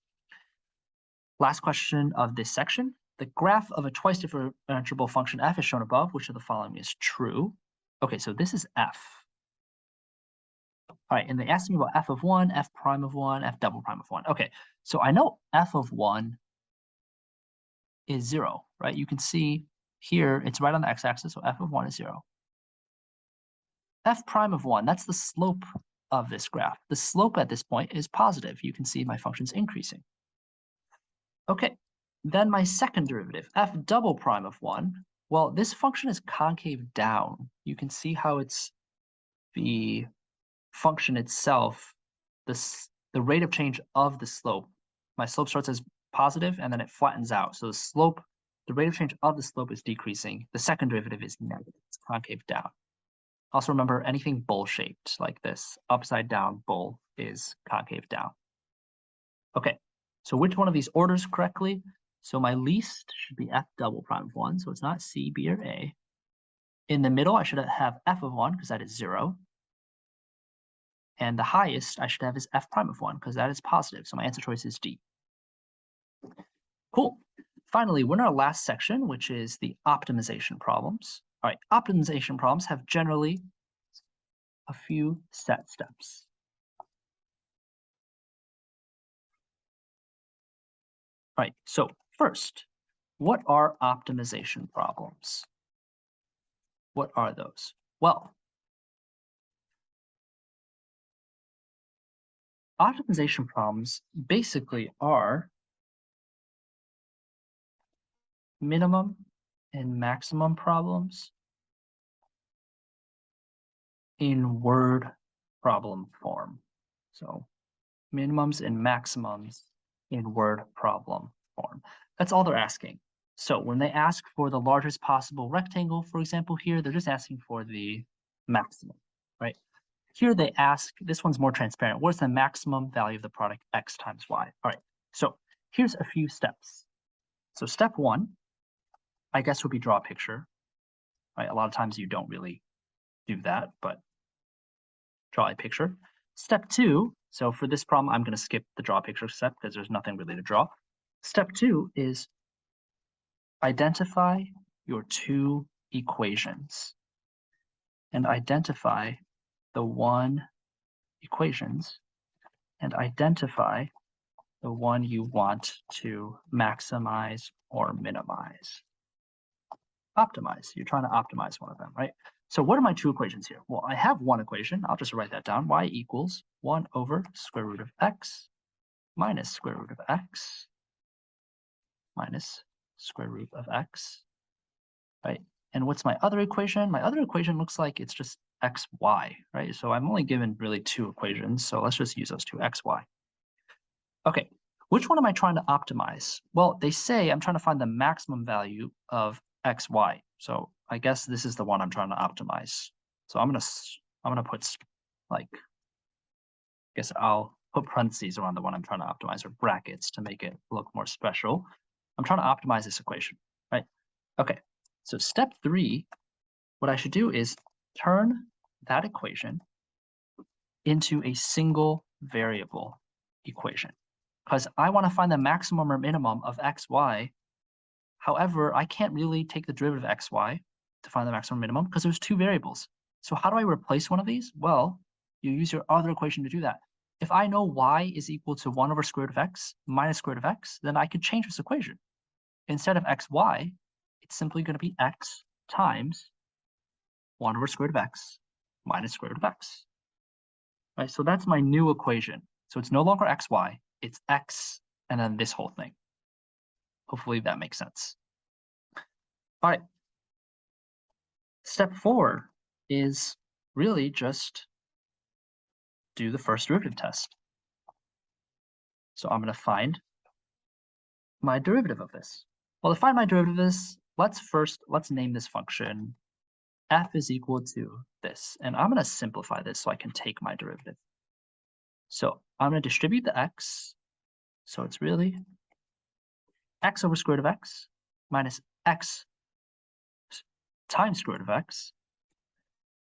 A: last question of this section. The graph of a twice differentiable function f is shown above. Which of the following is true? Okay, so this is f. All right, and they asked me about f of 1, f prime of 1, f double prime of 1. Okay, so I know f of 1 is 0, right? You can see here it's right on the x-axis, so f of 1 is 0. F prime of 1, that's the slope of this graph. The slope at this point is positive. You can see my function's increasing. Okay, then my second derivative, f double prime of 1. Well, this function is concave down. You can see how it's the function itself, the rate of change of the slope. My slope starts as positive and then it flattens out. So the rate of change of the slope is decreasing. The second derivative is negative. It's concave down. Also remember, anything bowl-shaped like this, upside down bowl, is concave down. Okay, so which one of these orders correctly? So my least should be f double prime of 1, so it's not C, B, or A. In the middle, I should have f of 1, because that is 0. And the highest I should have is f prime of 1, because that is positive, so my answer choice is D. Cool. Finally, we're in our last section, which is the optimization problems. All right, optimization problems have generally a few set steps. All right, so first, what are optimization problems? What are those? Well, optimization problems basically are minimum and maximum problems in word problem form. So minimums and maximums in word problem form. That's all they're asking. So when they ask for the largest possible rectangle, for example, here, they're just asking for the maximum, right? Here they ask, this one's more transparent. What's the maximum value of the product x times y? All right, so here's a few steps. So step one, I guess, would be draw a picture, right? A lot of times you don't really do that, but draw a picture. Step two, so for this problem, I'm going to skip the draw picture step because there's nothing really to draw. Step two is identify your two equations and identify the one equations and identify the one you want to maximize or minimize. Optimize. You're trying to optimize one of them, right? So what are my two equations here? Well, I have one equation. I'll just write that down. Y equals 1 over square root of x minus square root of x minus square root of x, right? And what's my other equation? My other equation looks like it's just xy, right? So I'm only given really two equations. So let's just use those two, xy. Okay, which one am I trying to optimize? Well, they say I'm trying to find the maximum value of xy. So I guess this is the one I'm trying to optimize. So I'm gonna put like, I guess I'll put parentheses around the one I'm trying to optimize, or brackets, to make it look more special. I'm trying to optimize this equation, right? Okay, so step three, what I should do is turn that equation into a single variable equation, because I want to find the maximum or minimum of xy. However, I can't really take the derivative of xy to find the maximum or minimum because there's two variables. So how do I replace one of these? Well, you use your other equation to do that. If I know y is equal to 1 over square root of x minus square root of x, then I could change this equation. Instead of xy, it's simply going to be x times 1 over square root of x minus square root of x. Right, so that's my new equation. So it's no longer xy, it's x and then this whole thing. Hopefully that makes sense. All right. Step four is really just do the first derivative test. So I'm going to find my derivative of this. Well, to find my derivative of this, let's name this function f is equal to this. And I'm going to simplify this so I can take my derivative. So I'm going to distribute the x. So it's really x over square root of x minus x times square root of x,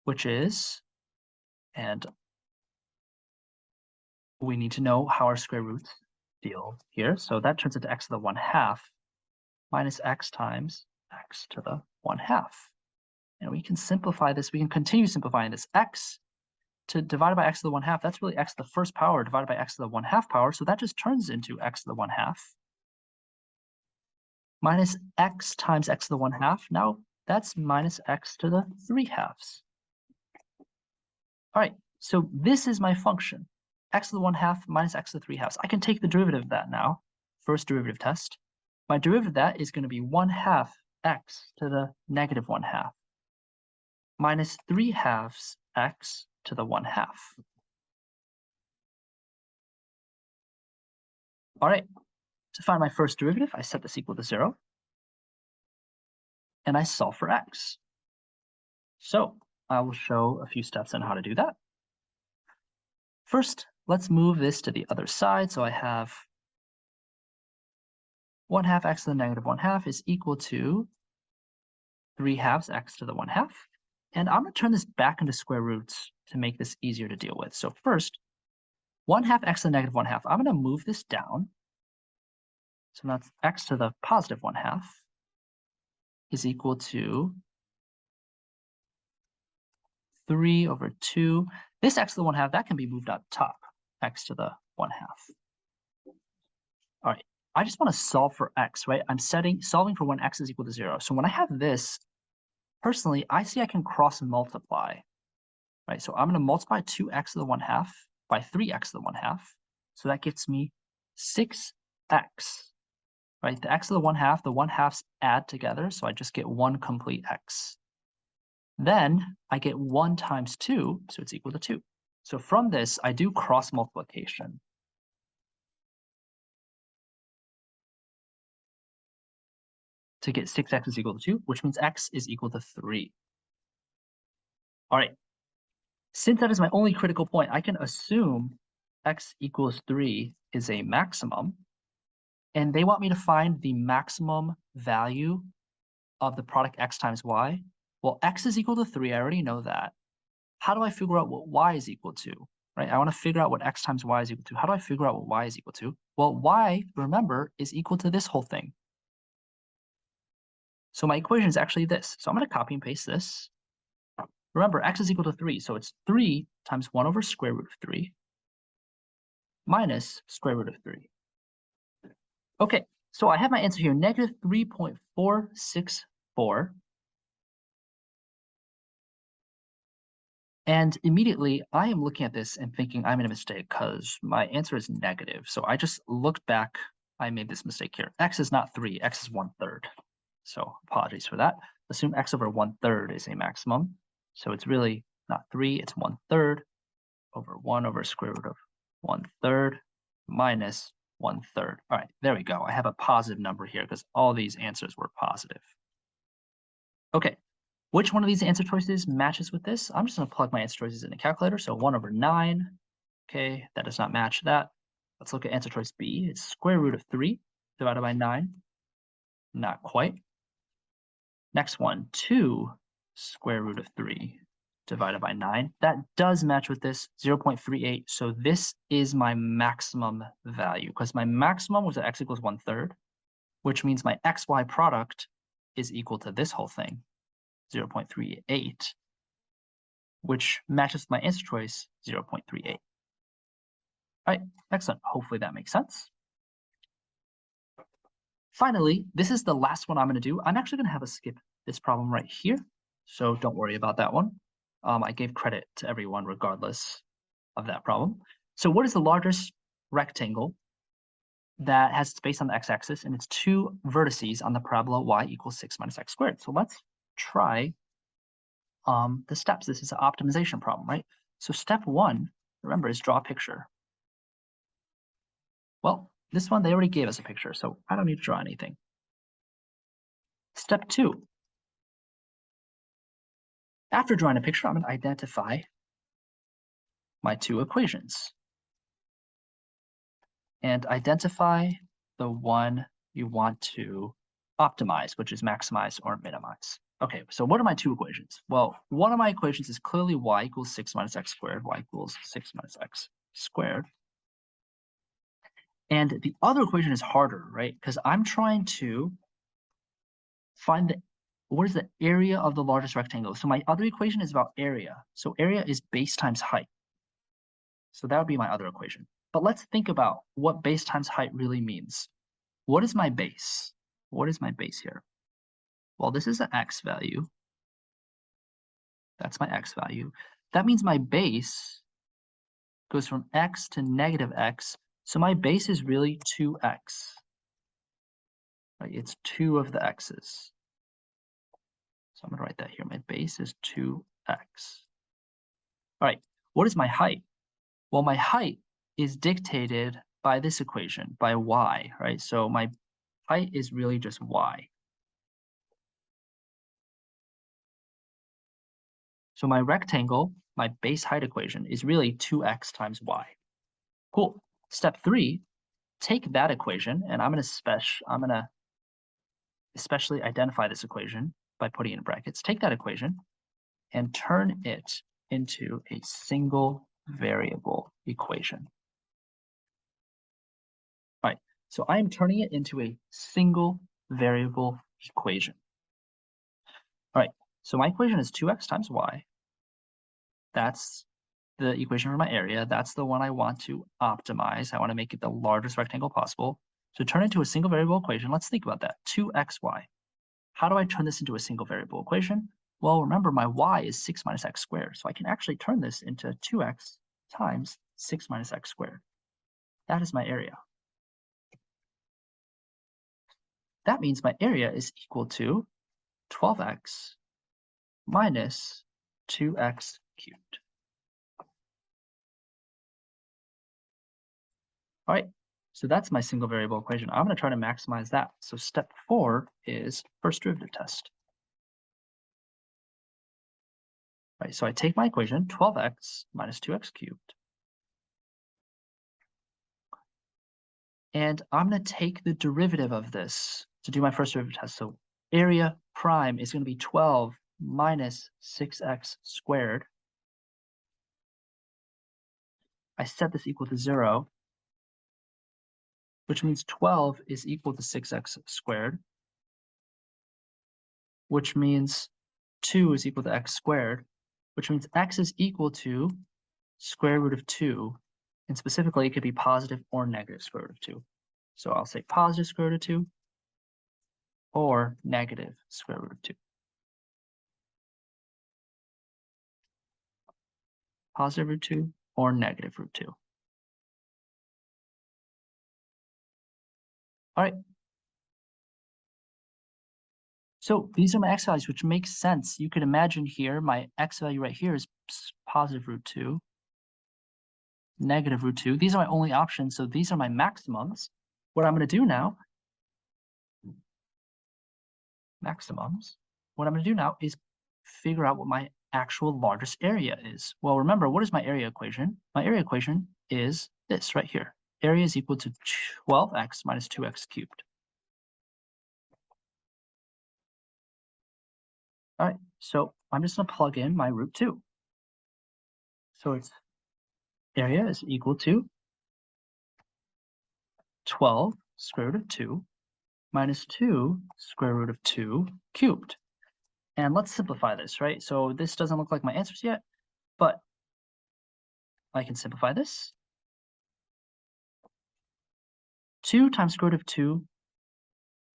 A: which is, and we need to know how our square roots deal here. So that turns into x to the 1/2 minus x times x to the 1/2. And we can simplify this. We can continue simplifying this. X to divided by x to the 1/2, that's really x to the first power divided by x to the 1/2 power. So that just turns into x to the 1/2 minus x times x to the 1/2. Now that's minus x to the 3/2. All right, so this is my function, x to the 1/2 minus x to the 3/2. I can take the derivative of that now. First derivative test. My derivative of that is going to be 1/2 x to the negative 1/2 minus 3/2 x to the 1/2. All right, to find my first derivative, I set this equal to 0, and I solve for x. So I will show a few steps on how to do that. First, let's move this to the other side. So I have 1/2 x to the negative 1/2 is equal to 3/2 x to the 1/2. And I'm going to turn this back into square roots to make this easier to deal with. So first, 1/2 x to the negative 1/2. I'm going to move this down. So that's x to the positive 1/2 is equal to 3 over 2. This x to the 1/2, that can be moved out top, x to the 1/2. All right, I just want to solve for x, right? I'm solving for when x is equal to 0. So when I have this, personally, I see I can cross multiply, right? So I'm going to multiply 2x to the 1/2 by 3x to the 1/2. So that gives me 6x, right? The x to the 1/2, the 1/2s add together, so I just get one complete x. Then I get 1 times 2, so it's equal to 2. So from this, I do cross multiplication. To get 6x is equal to 2, which means x is equal to 3. All right. Since that is my only critical point, I can assume x equals 3 is a maximum, and they want me to find the maximum value of the product x times y. Well, x is equal to 3, I already know that. How do I figure out what y is equal to, right? I want to figure out what x times y is equal to. How do I figure out what y is equal to? Well, y, remember, is equal to this whole thing. So my equation is actually this. So I'm going to copy and paste this. Remember, x is equal to 3, so it's 3 times 1 over square root of 3 minus square root of 3. Okay, so I have my answer here, negative 3.464. And immediately, I am looking at this and thinking I'm in a mistake because my answer is negative. So I just looked back. I made this mistake here. X is not 3, x is 1/3. So apologies for that. Assume x over 1/3 is a maximum. So it's really not 3, it's 1/3 over 1 over square root of 1/3 minus 1/3. All right, there we go. I have a positive number here because all these answers were positive. Okay, which one of these answer choices matches with this? I'm just going to plug my answer choices in a calculator. So 1 over 9. Okay, that does not match that. Let's look at answer choice B. It's square root of 3 divided by 9. Not quite. Next one, 2 square root of 3 divided by 9. That does match with this, 0.38. So this is my maximum value because my maximum was that x equals 1/3, which means my xy product is equal to this whole thing, 0.38, which matches my answer choice, 0.38. All right, excellent. Hopefully that makes sense. Finally, this is the last one I'm going to do. I'm actually going to have a skip this problem right here, so don't worry about that one. I gave credit to everyone regardless of that problem. So what is the largest rectangle that has space on the x-axis and its 2 vertices on the parabola y equals 6 minus x squared? So let's try the steps. This is an optimization problem, right? So step 1, remember, is draw a picture. Well, this one, they already gave us a picture, so I don't need to draw anything. Step 2. After drawing a picture, I'm going to identify my 2 equations and identify the one you want to optimize, which is maximize or minimize. Okay, so what are my 2 equations? Well, one of my equations is clearly y equals 6 minus x squared, y equals 6 minus x squared. And the other equation is harder, right? Because I'm trying to find what is the area of the largest rectangle. So my other equation is about area. So area is base times height. So that would be my other equation. But let's think about what base times height really means. What is my base? What is my base here? Well, this is an x value. That's my x value. That means my base goes from x to negative x. So my base is really 2x. Right? It's 2 of the x's. So I'm going to write that here. My base is 2x. All right, what is my height? Well, my height is dictated by this equation, by y, right? So my height is really just y. So my rectangle, my base height equation, is really 2x times y. Cool. Step 3, take that equation, and I'm going to especially identify this equation by putting it in brackets. Take that equation and turn it into a single variable equation. All right, so I am turning it into a single variable equation. All right, so my equation is 2x times y. That's the equation for my area. That's the one I want to optimize. I want to make it the largest rectangle possible. So turn it into a single variable equation. Let's think about that. 2xy. How do I turn this into a single variable equation? Well, remember my y is 6 minus x squared, so I can actually turn this into 2x times 6 minus x squared. That is my area. That means my area is equal to 12x minus 2x cubed. All right, so that's my single variable equation. I'm going to try to maximize that. So step 4 is first derivative test. All right, so I take my equation, 12x minus 2x cubed, and I'm going to take the derivative of this to do my first derivative test. So area prime is going to be 12 minus 6x squared. I set this equal to 0, which means 12 is equal to 6x squared, which means 2 is equal to x squared, which means x is equal to square root of 2, and specifically it could be positive or negative square root of 2. So I'll say positive square root of 2 or negative square root of 2. Positive root 2 or negative root 2. All right. So these are my x values, which makes sense. You could imagine here, my x value right here is positive root 2, negative root 2. These are my only options, so these are my maximums. What I'm going to do now, what I'm going to do now is figure out what my actual largest area is. Well, remember, what is my area equation? My area equation is this right here. Area is equal to 12x minus 2x cubed. All right, so I'm just going to plug in my root 2. So it's area is equal to 12 square root of 2 minus 2 square root of 2 cubed. And let's simplify this, right? So this doesn't look like my answers yet, but I can simplify this. 2 times square root of 2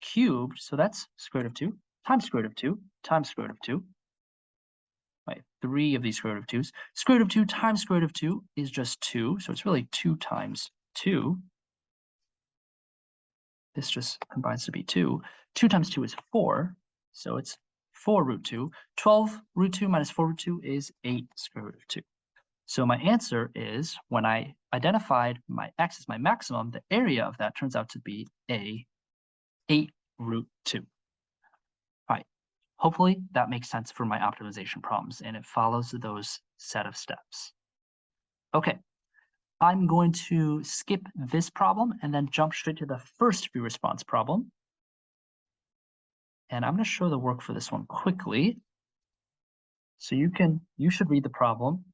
A: cubed, so that's square root of 2, times square root of 2, times square root of 2. Right, 3 of these square root of 2's. Square root of 2 times square root of 2 is just 2, so it's really 2 times 2. This just combines to be 2. 2 times 2 is 4, so it's 4 root 2. 12 root 2 minus 4 root 2 is 8 square root of 2. So my answer is, when I identified my x as my maximum, the area of that turns out to be 8 root 2. All right, hopefully that makes sense for my optimization problems, and it follows those set of steps. Okay, I'm going to skip this problem and then jump straight to the first view response problem. And I'm going to show the work for this one quickly. So you should read the problem.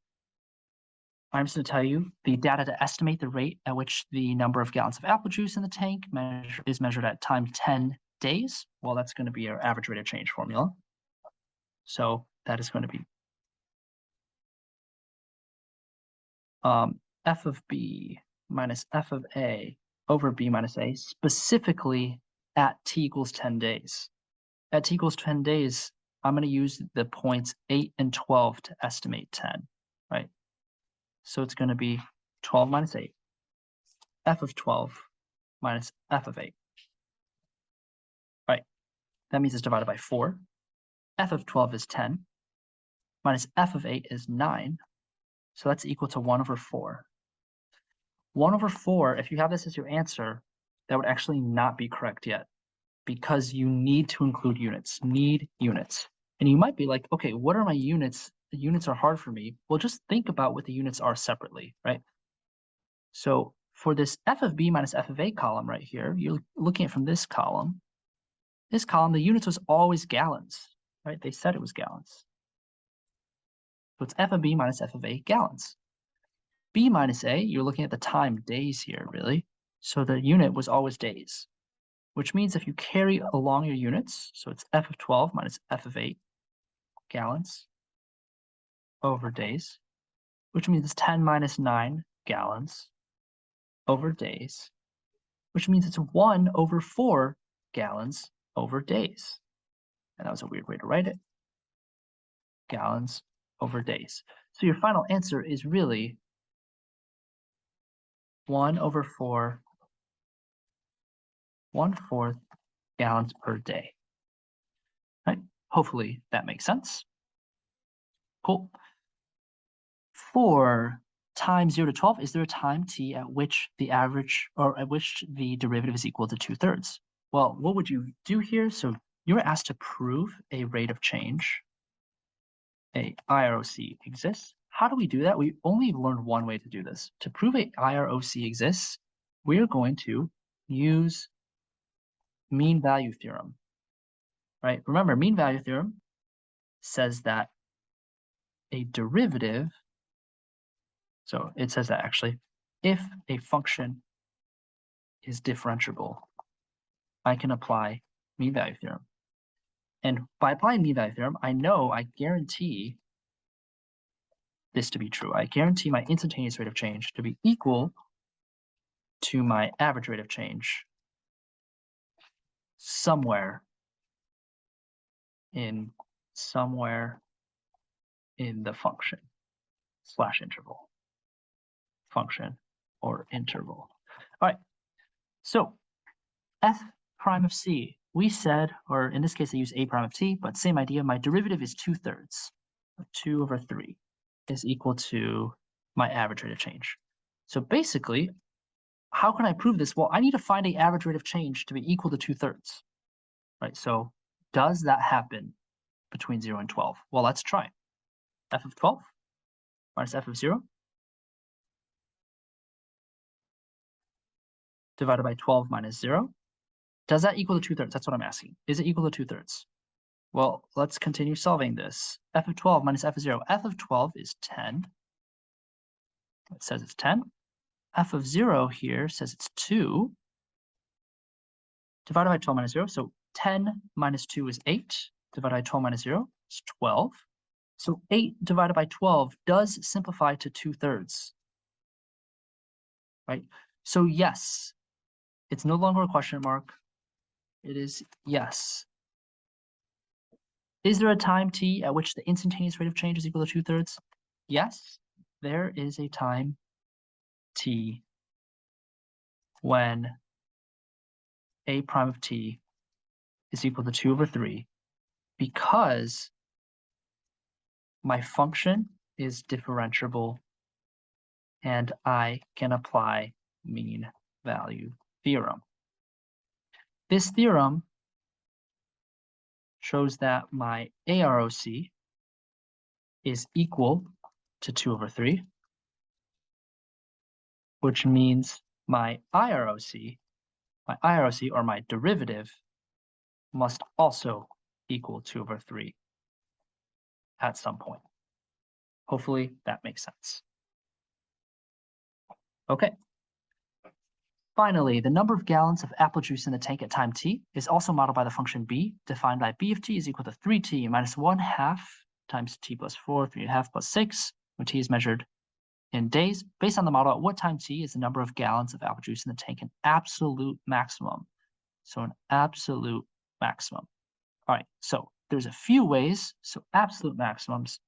A: I'm just going to tell you the data to estimate the rate at which the number of gallons of apple juice in the tank is measured at time 10 days. Well, that's going to be our average rate of change formula. So that is going to be f of b minus f of a over b minus a, specifically at t equals 10 days. At t equals 10 days, I'm going to use the points 8 and 12 to estimate 10, right? So it's going to be 12 minus 8, f of 12 minus f of 8. Right, that means it's divided by 4. F of 12 is 10, minus f of 8 is 9, so that's equal to 1 over 4. 1 over 4, if you have this as your answer, that would actually not be correct yet, because you need to include units, need units. And you might be like, okay, what are my units? The units are hard for me. Well, just think about what the units are separately, right? So for this f of b minus f of a column right here, you're looking at from this column, the units was always gallons, right? They said it was gallons. So it's f of b minus f of a gallons. B minus a, you're looking at the time days here, really. So the unit was always days, which means if you carry along your units, so it's f of 12 minus f of 8 gallons over days, which means it's 10 minus 9 gallons over days, which means it's 1 over 4 gallons over days. And that was a weird way to write it. gallons over days. So your final answer is really 1/4 gallons per day. Right? Hopefully that makes sense. Cool. For time 0 to 12, is there a time t at which the average or at which the derivative is equal to 2/3? Well, what would you do here? So you were asked to prove a rate of change, a IROC exists. How do we do that? We only learned one way to do this. To prove a IROC exists, we're going to use mean value theorem, right? Remember, mean value theorem says that a derivative, so it says that actually, if a function is differentiable, I can apply mean value theorem. And by applying mean value theorem, I guarantee this to be true. I guarantee my instantaneous rate of change to be equal to my average rate of change somewhere in the function / interval, function or interval. All right, so f prime of c, we said, or in this case I use a prime of t, but same idea, my derivative is 2/3. 2/3 is equal to my average rate of change. So basically, how can I prove this? Well, I need to find an average rate of change to be equal to 2/3, right? So does that happen between 0 and 12? Well, let's try. F of 12 minus f of 0 divided by 12 minus 0. Does that equal to 2/3? That's what I'm asking. Is it equal to 2/3? Well, let's continue solving this. F of 12 minus f of 0. F of 12 is 10. It says it's 10. F of 0 here says it's 2. Divided by 12 minus 0. So 10 minus 2 is 8. Divided by 12 minus 0 is 12. So 8 divided by 12 does simplify to 2/3. Right? So yes, it's no longer a question mark. It is yes. Is there a time t at which the instantaneous rate of change is equal to 2/3? Yes, there is a time t when a prime of t is equal to 2/3 because my function is differentiable and I can apply mean value theorem. This theorem shows that my AROC is equal to 2/3, which means my IROC or my derivative must also equal 2/3 at some point. Hopefully that makes sense. Okay. Finally, the number of gallons of apple juice in the tank at time t is also modeled by the function b, defined by b of t is equal to 3t minus 1/2 times t plus 4, 3.5 plus 6, when t is measured in days. Based on the model, at what time t is the number of gallons of apple juice in the tank an absolute maximum? So an absolute maximum. All right, so there's a few ways. So absolute maximums.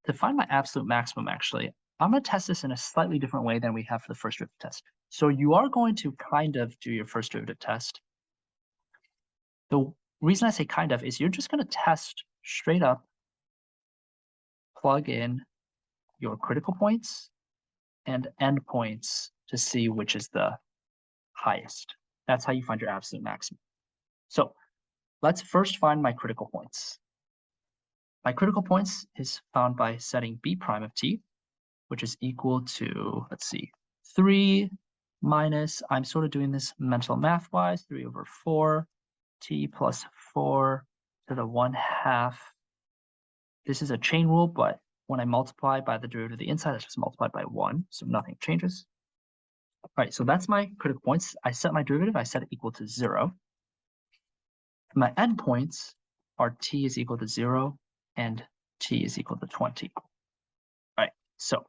A: To find my absolute maximum, actually, I'm going to test this in a slightly different way than we have for the first derivative test. So you are going to kind of do your first derivative test. The reason I say kind of is you're just going to test straight up, plug in your critical points and endpoints to see which is the highest. That's how you find your absolute maximum. So let's first find my critical points. My critical points is found by setting b prime of t, which is equal to, let's see, 3 minus, I'm sort of doing this mental math-wise, 3/4 t plus 4 to the 1/2. This is a chain rule, but when I multiply by the derivative of the inside, it's just multiplied by 1, so nothing changes. All right, so that's my critical points. I set my derivative, I set it equal to 0. My endpoints are t is equal to 0 and t is equal to 20. All right, so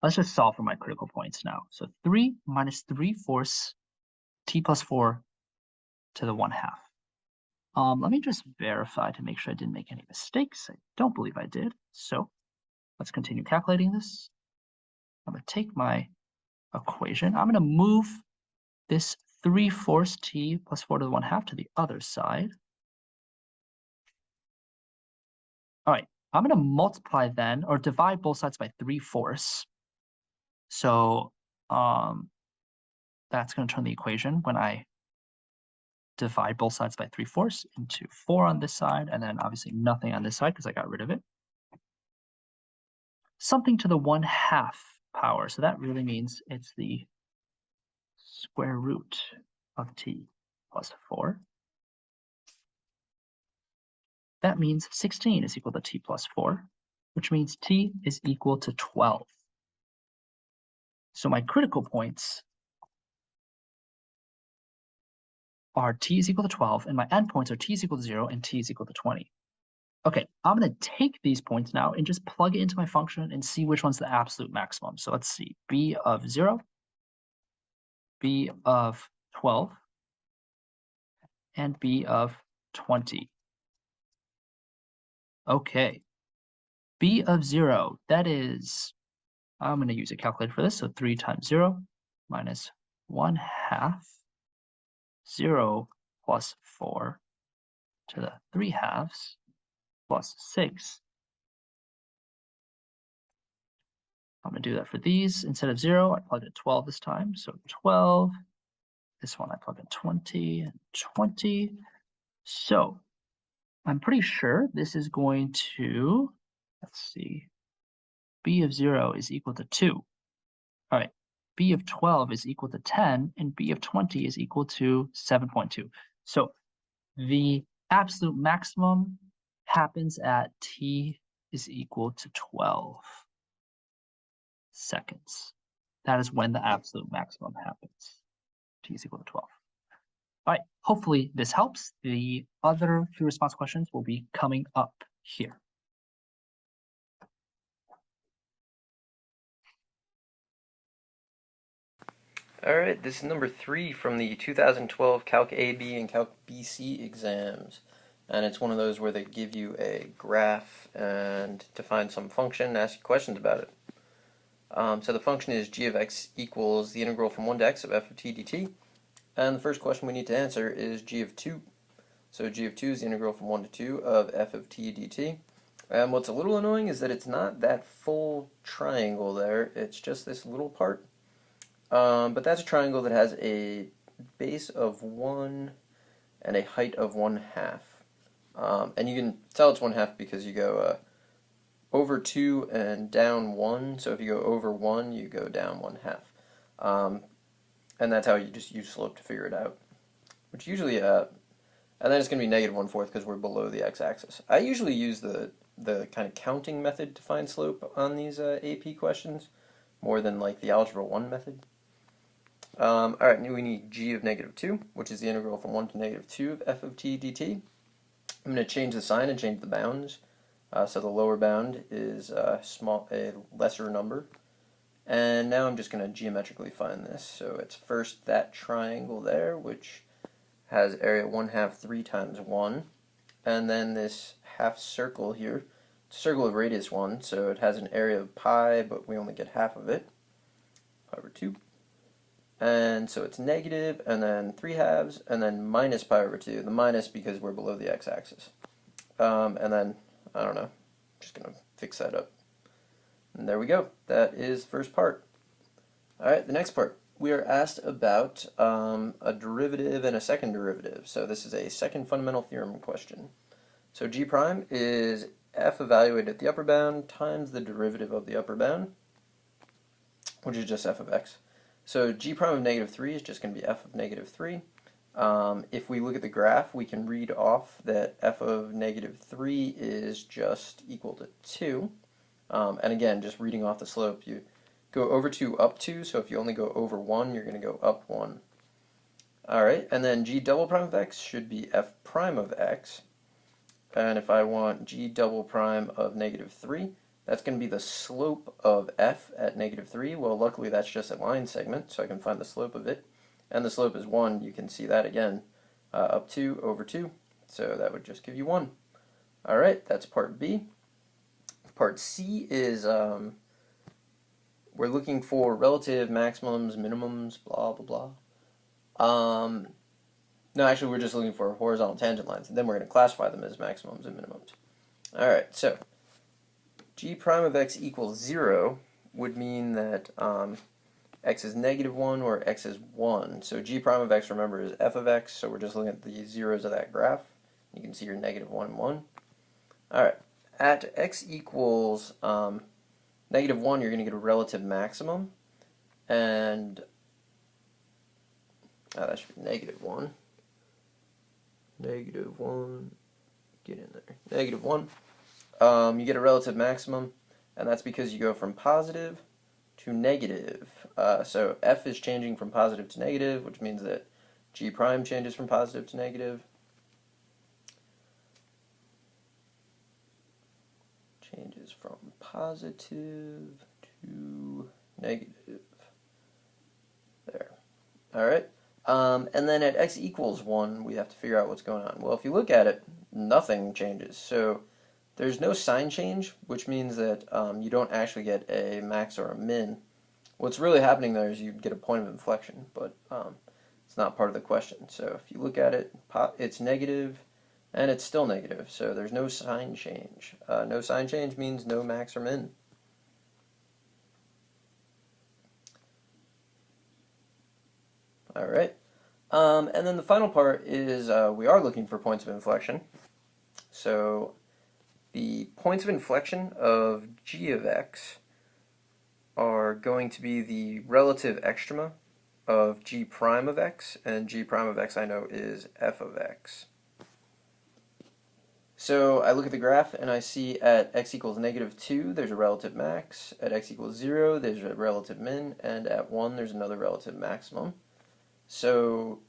A: let's just solve for my critical points now. So 3 minus 3/4 t plus 4 to the 1/2. Let me just verify to make sure I didn't make any mistakes. I don't believe I did. So let's continue calculating this. I'm going to take my equation. I'm going to move this 3/4 t plus 4 to the 1/2 to the other side. All right, I'm going to multiply then, or divide both sides by 3/4. So that's going to turn the equation when I divide both sides by 3/4 into 4 on this side, and then obviously nothing on this side because I got rid of it. Something to the 1/2 power. So that really means it's the square root of t plus 4. That means 16 is equal to t plus 4, which means t is equal to 12. So my critical points are t is equal to 12, and my endpoints are t is equal to 0 and t is equal to 20. Okay, I'm going to take these points now and just plug it into my function and see which one's the absolute maximum. So let's see, b of 0, b of 12, and b of 20. Okay, b of 0, that is, I'm going to use a calculator for this, so 3 times 0 minus 1/2, 0 plus 4 to the 3/2 plus 6. I'm going to do that for these. Instead of 0, I plug in 12 this time, so 12. This one I plug in 20 and 20. So I'm pretty sure this is going to, let's see, b of 0 is equal to 2. All right, b of 12 is equal to 10, and b of 20 is equal to 7.2. So the absolute maximum happens at t is equal to 12 seconds. That is when the absolute maximum happens. T is equal to 12. All right, hopefully this helps. The other few response questions will be coming up here.
B: All right, this is number 3 from the 2012 Calc AB and Calc BC exams. And it's one of those where they give you a graph and define some function and ask you questions about it. So the function is g of x equals the integral from 1 to x of f of t dt. And the first question we need to answer is g of 2. So g of 2 is the integral from 1 to 2 of f of t dt. And what's a little annoying is that it's not that full triangle there. It's just this little part. But that's a triangle that has a base of 1 and a height of 1/2. And you can tell it's 1/2 because you go over 2 and down 1. So if you go over 1, you go down 1/2. And that's how you just use slope to figure it out. Which usually, and then it's going to be negative 1/4 because we're below the x-axis. I usually use the kind of counting method to find slope on these AP questions more than like the algebra 1 method. Alright, now we need g of negative 2, which is the integral from 1 to negative 2 of f of t dt. I'm going to change the sign and change the bounds. So the lower bound is a lesser number. And now I'm just going to geometrically find this. So it's first that triangle there, which has area 1/2 3 times 1. And then this half circle here, circle of radius 1, so it has an area of pi, but we only get half of it, pi over 2. And so it's negative, and then 3/2, and then minus pi over 2. The minus because we're below the x-axis. And then, I don't know, just going to fix that up. And there we go. That is the first part. Alright, the next part. We are asked about a derivative and a second derivative. So this is a second fundamental theorem question. So g prime is f evaluated at the upper bound times the derivative of the upper bound, which is just f of x. So g prime of negative 3 is just going to be f of negative 3. If we look at the graph, we can read off that f of negative 3 is just equal to 2. And again, just reading off the slope, you go over 2, up 2, so if you only go over 1, you're going to go up 1. Alright, and then g double prime of x should be f prime of x. And if I want g double prime of negative 3, that's going to be the slope of f at negative 3. Well, luckily that's just a line segment, so I can find the slope of it. And the slope is 1. You can see that again. Up 2 over 2. So that would just give you 1. All right, that's part B. Part C is we're looking for relative maximums, minimums, blah, blah, blah. No, actually, we're just looking for horizontal tangent lines, and then we're going to classify them as maximums and minimums. All right, so g prime of x equals 0 would mean that x is -1 or x is 1. So g prime of x, remember, is f of x, so we're just looking at the zeros of that graph. You can see your -1 and 1. All right, at x equals -1, you're going to get a relative maximum, and that should be -1. -1, get in there. -1. You get a relative maximum, and that's because you go from positive to negative. So f is changing from positive to negative, which means that g prime changes from positive to negative. Changes from positive to negative. There. All right. And then at x equals 1, we have to figure out what's going on. Well, if you look at it, nothing changes. So there's no sign change, which means that you don't actually get a max or a min. What's really happening there is you get a point of inflection, but it's not part of the question. So if you look at it, it's negative, and it's still negative. So there's no sign change. No sign change means no max or min. All right. And then the final part is we are looking for points of inflection. So the points of inflection of g of x are going to be the relative extrema of g prime of x, and g prime of x I know is f of x. So I look at the graph and I see at x equals -2 there's a relative max, at x equals 0 there's a relative min, and at 1 there's another relative maximum. So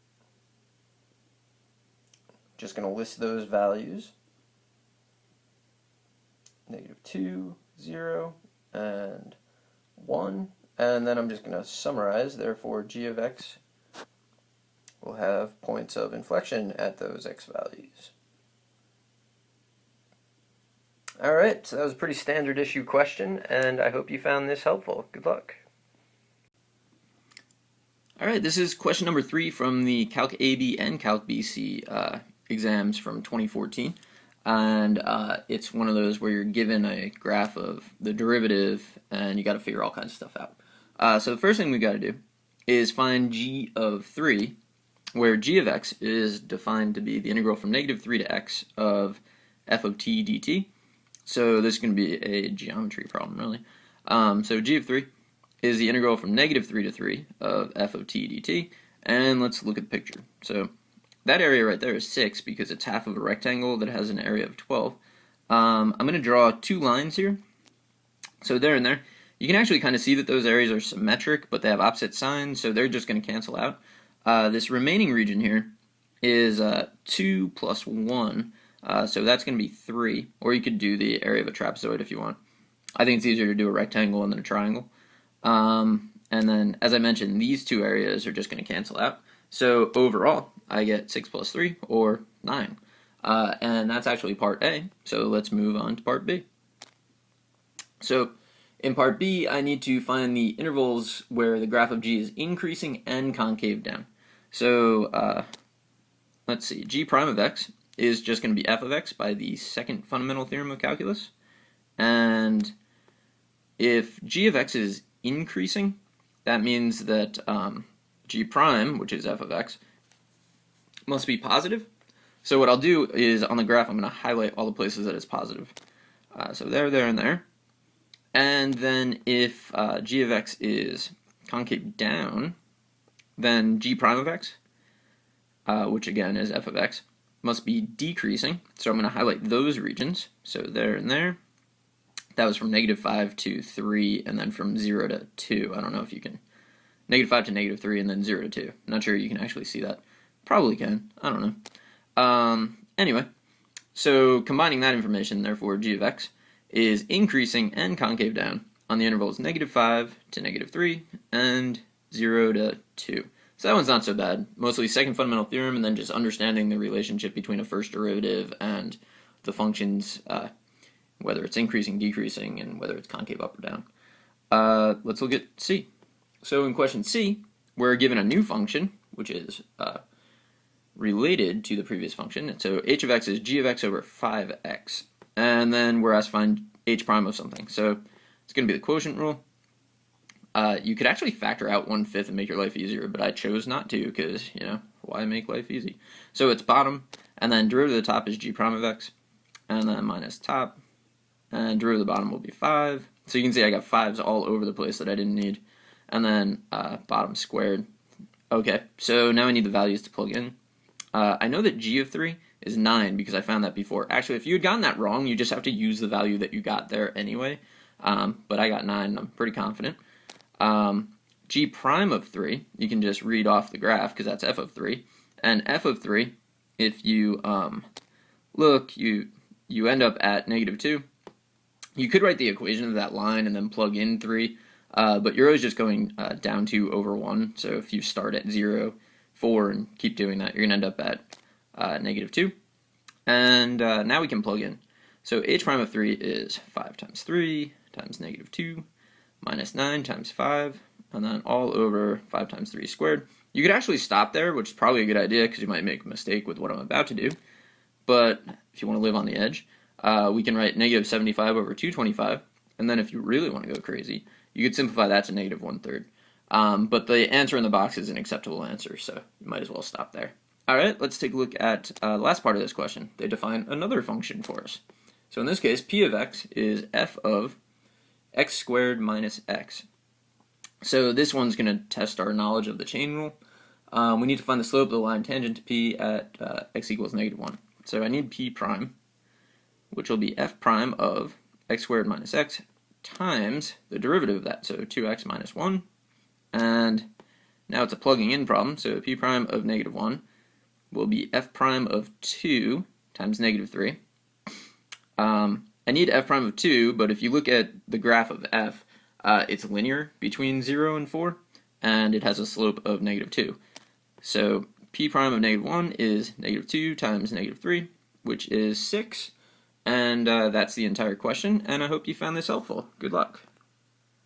B: just going to list those values. -2, 0, and 1. And then I'm just going to summarize. Therefore, g of x will have points of inflection at those x values. Alright, so that was a pretty standard issue question, and I hope you found this helpful. Good luck. Alright, this is question number 3 from the Calc AB and Calc BC exams from 2014. And it's one of those where you're given a graph of the derivative and you got to figure all kinds of stuff out. So the first thing we got to do is find g of 3, where g of x is defined to be the integral from -3 to x of f of t dt. So this is going to be a geometry problem, really. So g of 3 is the integral from -3 to 3 of f of t dt. And let's look at the picture. So that area right there is 6 because it's half of a rectangle that has an area of 12. I'm going to draw 2 lines here. So there and there. You can actually kind of see that those areas are symmetric, but they have opposite signs, so they're just going to cancel out. This remaining region here is 2 plus 1, so that's going to be 3. Or you could do the area of a trapezoid if you want. I think it's easier to do a rectangle and then a triangle. And then, as I mentioned, these 2 areas are just going to cancel out. So overall, I get 6 plus 3, or 9. And that's actually part A, so let's move on to part B. So in part B, I need to find the intervals where the graph of g is increasing and concave down. So let's see, g prime of x is just going to be f of x by the second fundamental theorem of calculus. And if g of x is increasing, that means that g prime, which is f of x, must be positive. So what I'll do is on the graph I'm going to highlight all the places that it's positive. So there, there, and there. And then if g of x is concave down, then g prime of x, which again is f of x, must be decreasing. So I'm going to highlight those regions. So there and there. That was from -5 to 3, and then from 0 to 2. I don't know if you can. -5 to -3, and then 0 to 2. Not sure you can actually see that. Probably can. I don't know. Anyway, so combining that information, therefore, g of x is increasing and concave down on the intervals -5 to -3 and 0 to 2. So that one's not so bad. Mostly second fundamental theorem, and then just understanding the relationship between a first derivative and the functions, whether it's increasing, decreasing, and whether it's concave up or down. Let's look at C. So in question C, we're given a new function, which is related to the previous function. So h of x is g of x over 5x. And then we're asked to find h prime of something. So it's going to be the quotient rule. You could actually factor out 1/5 and make your life easier, but I chose not to because, why make life easy? So it's bottom, and then derivative of the top is g prime of x, and then minus top, and derivative of the bottom will be 5. So you can see I got 5s all over the place that I didn't need, and then bottom squared. Okay, so now I need the values to plug in. I know that g of 3 is 9 because I found that before. Actually, if you had gotten that wrong, you just have to use the value that you got there anyway, but I got 9, and I'm pretty confident. G prime of 3, you can just read off the graph because that's f of 3. And f of 3, if you look, you end up at -2. You could write the equation of that line and then plug in 3, but you're always just going down 2 over 1. So if you start at 0, 4, and keep doing that, you're going to end up at -2. And now we can plug in. So h prime of 3 is 5 times 3 times -2 minus 9 times 5, and then all over 5 times 3 squared. You could actually stop there, which is probably a good idea because you might make a mistake with what I'm about to do. But if you want to live on the edge, we can write -75 over 225, and then if you really want to go crazy, you could simplify that to -1/3. But the answer in the box is an acceptable answer, so you might as well stop there. All right, let's take a look at the last part of this question. They define another function for us. So in this case, p of x is f of x squared minus x. So this one's going to test our knowledge of the chain rule. We need to find the slope of the line tangent to p at x equals -1. So I need p prime, which will be f prime of x squared minus x times the derivative of that, so 2x minus 1. And now it's a plugging in problem, so p prime of -1 will be f prime of 2 times -3. I need f prime of 2, but if you look at the graph of f, it's linear between 0 and 4, and it has a slope of -2. So p prime of -1 is -2 times -3, which is 6, and that's the entire question, and I hope you found this helpful. Good luck.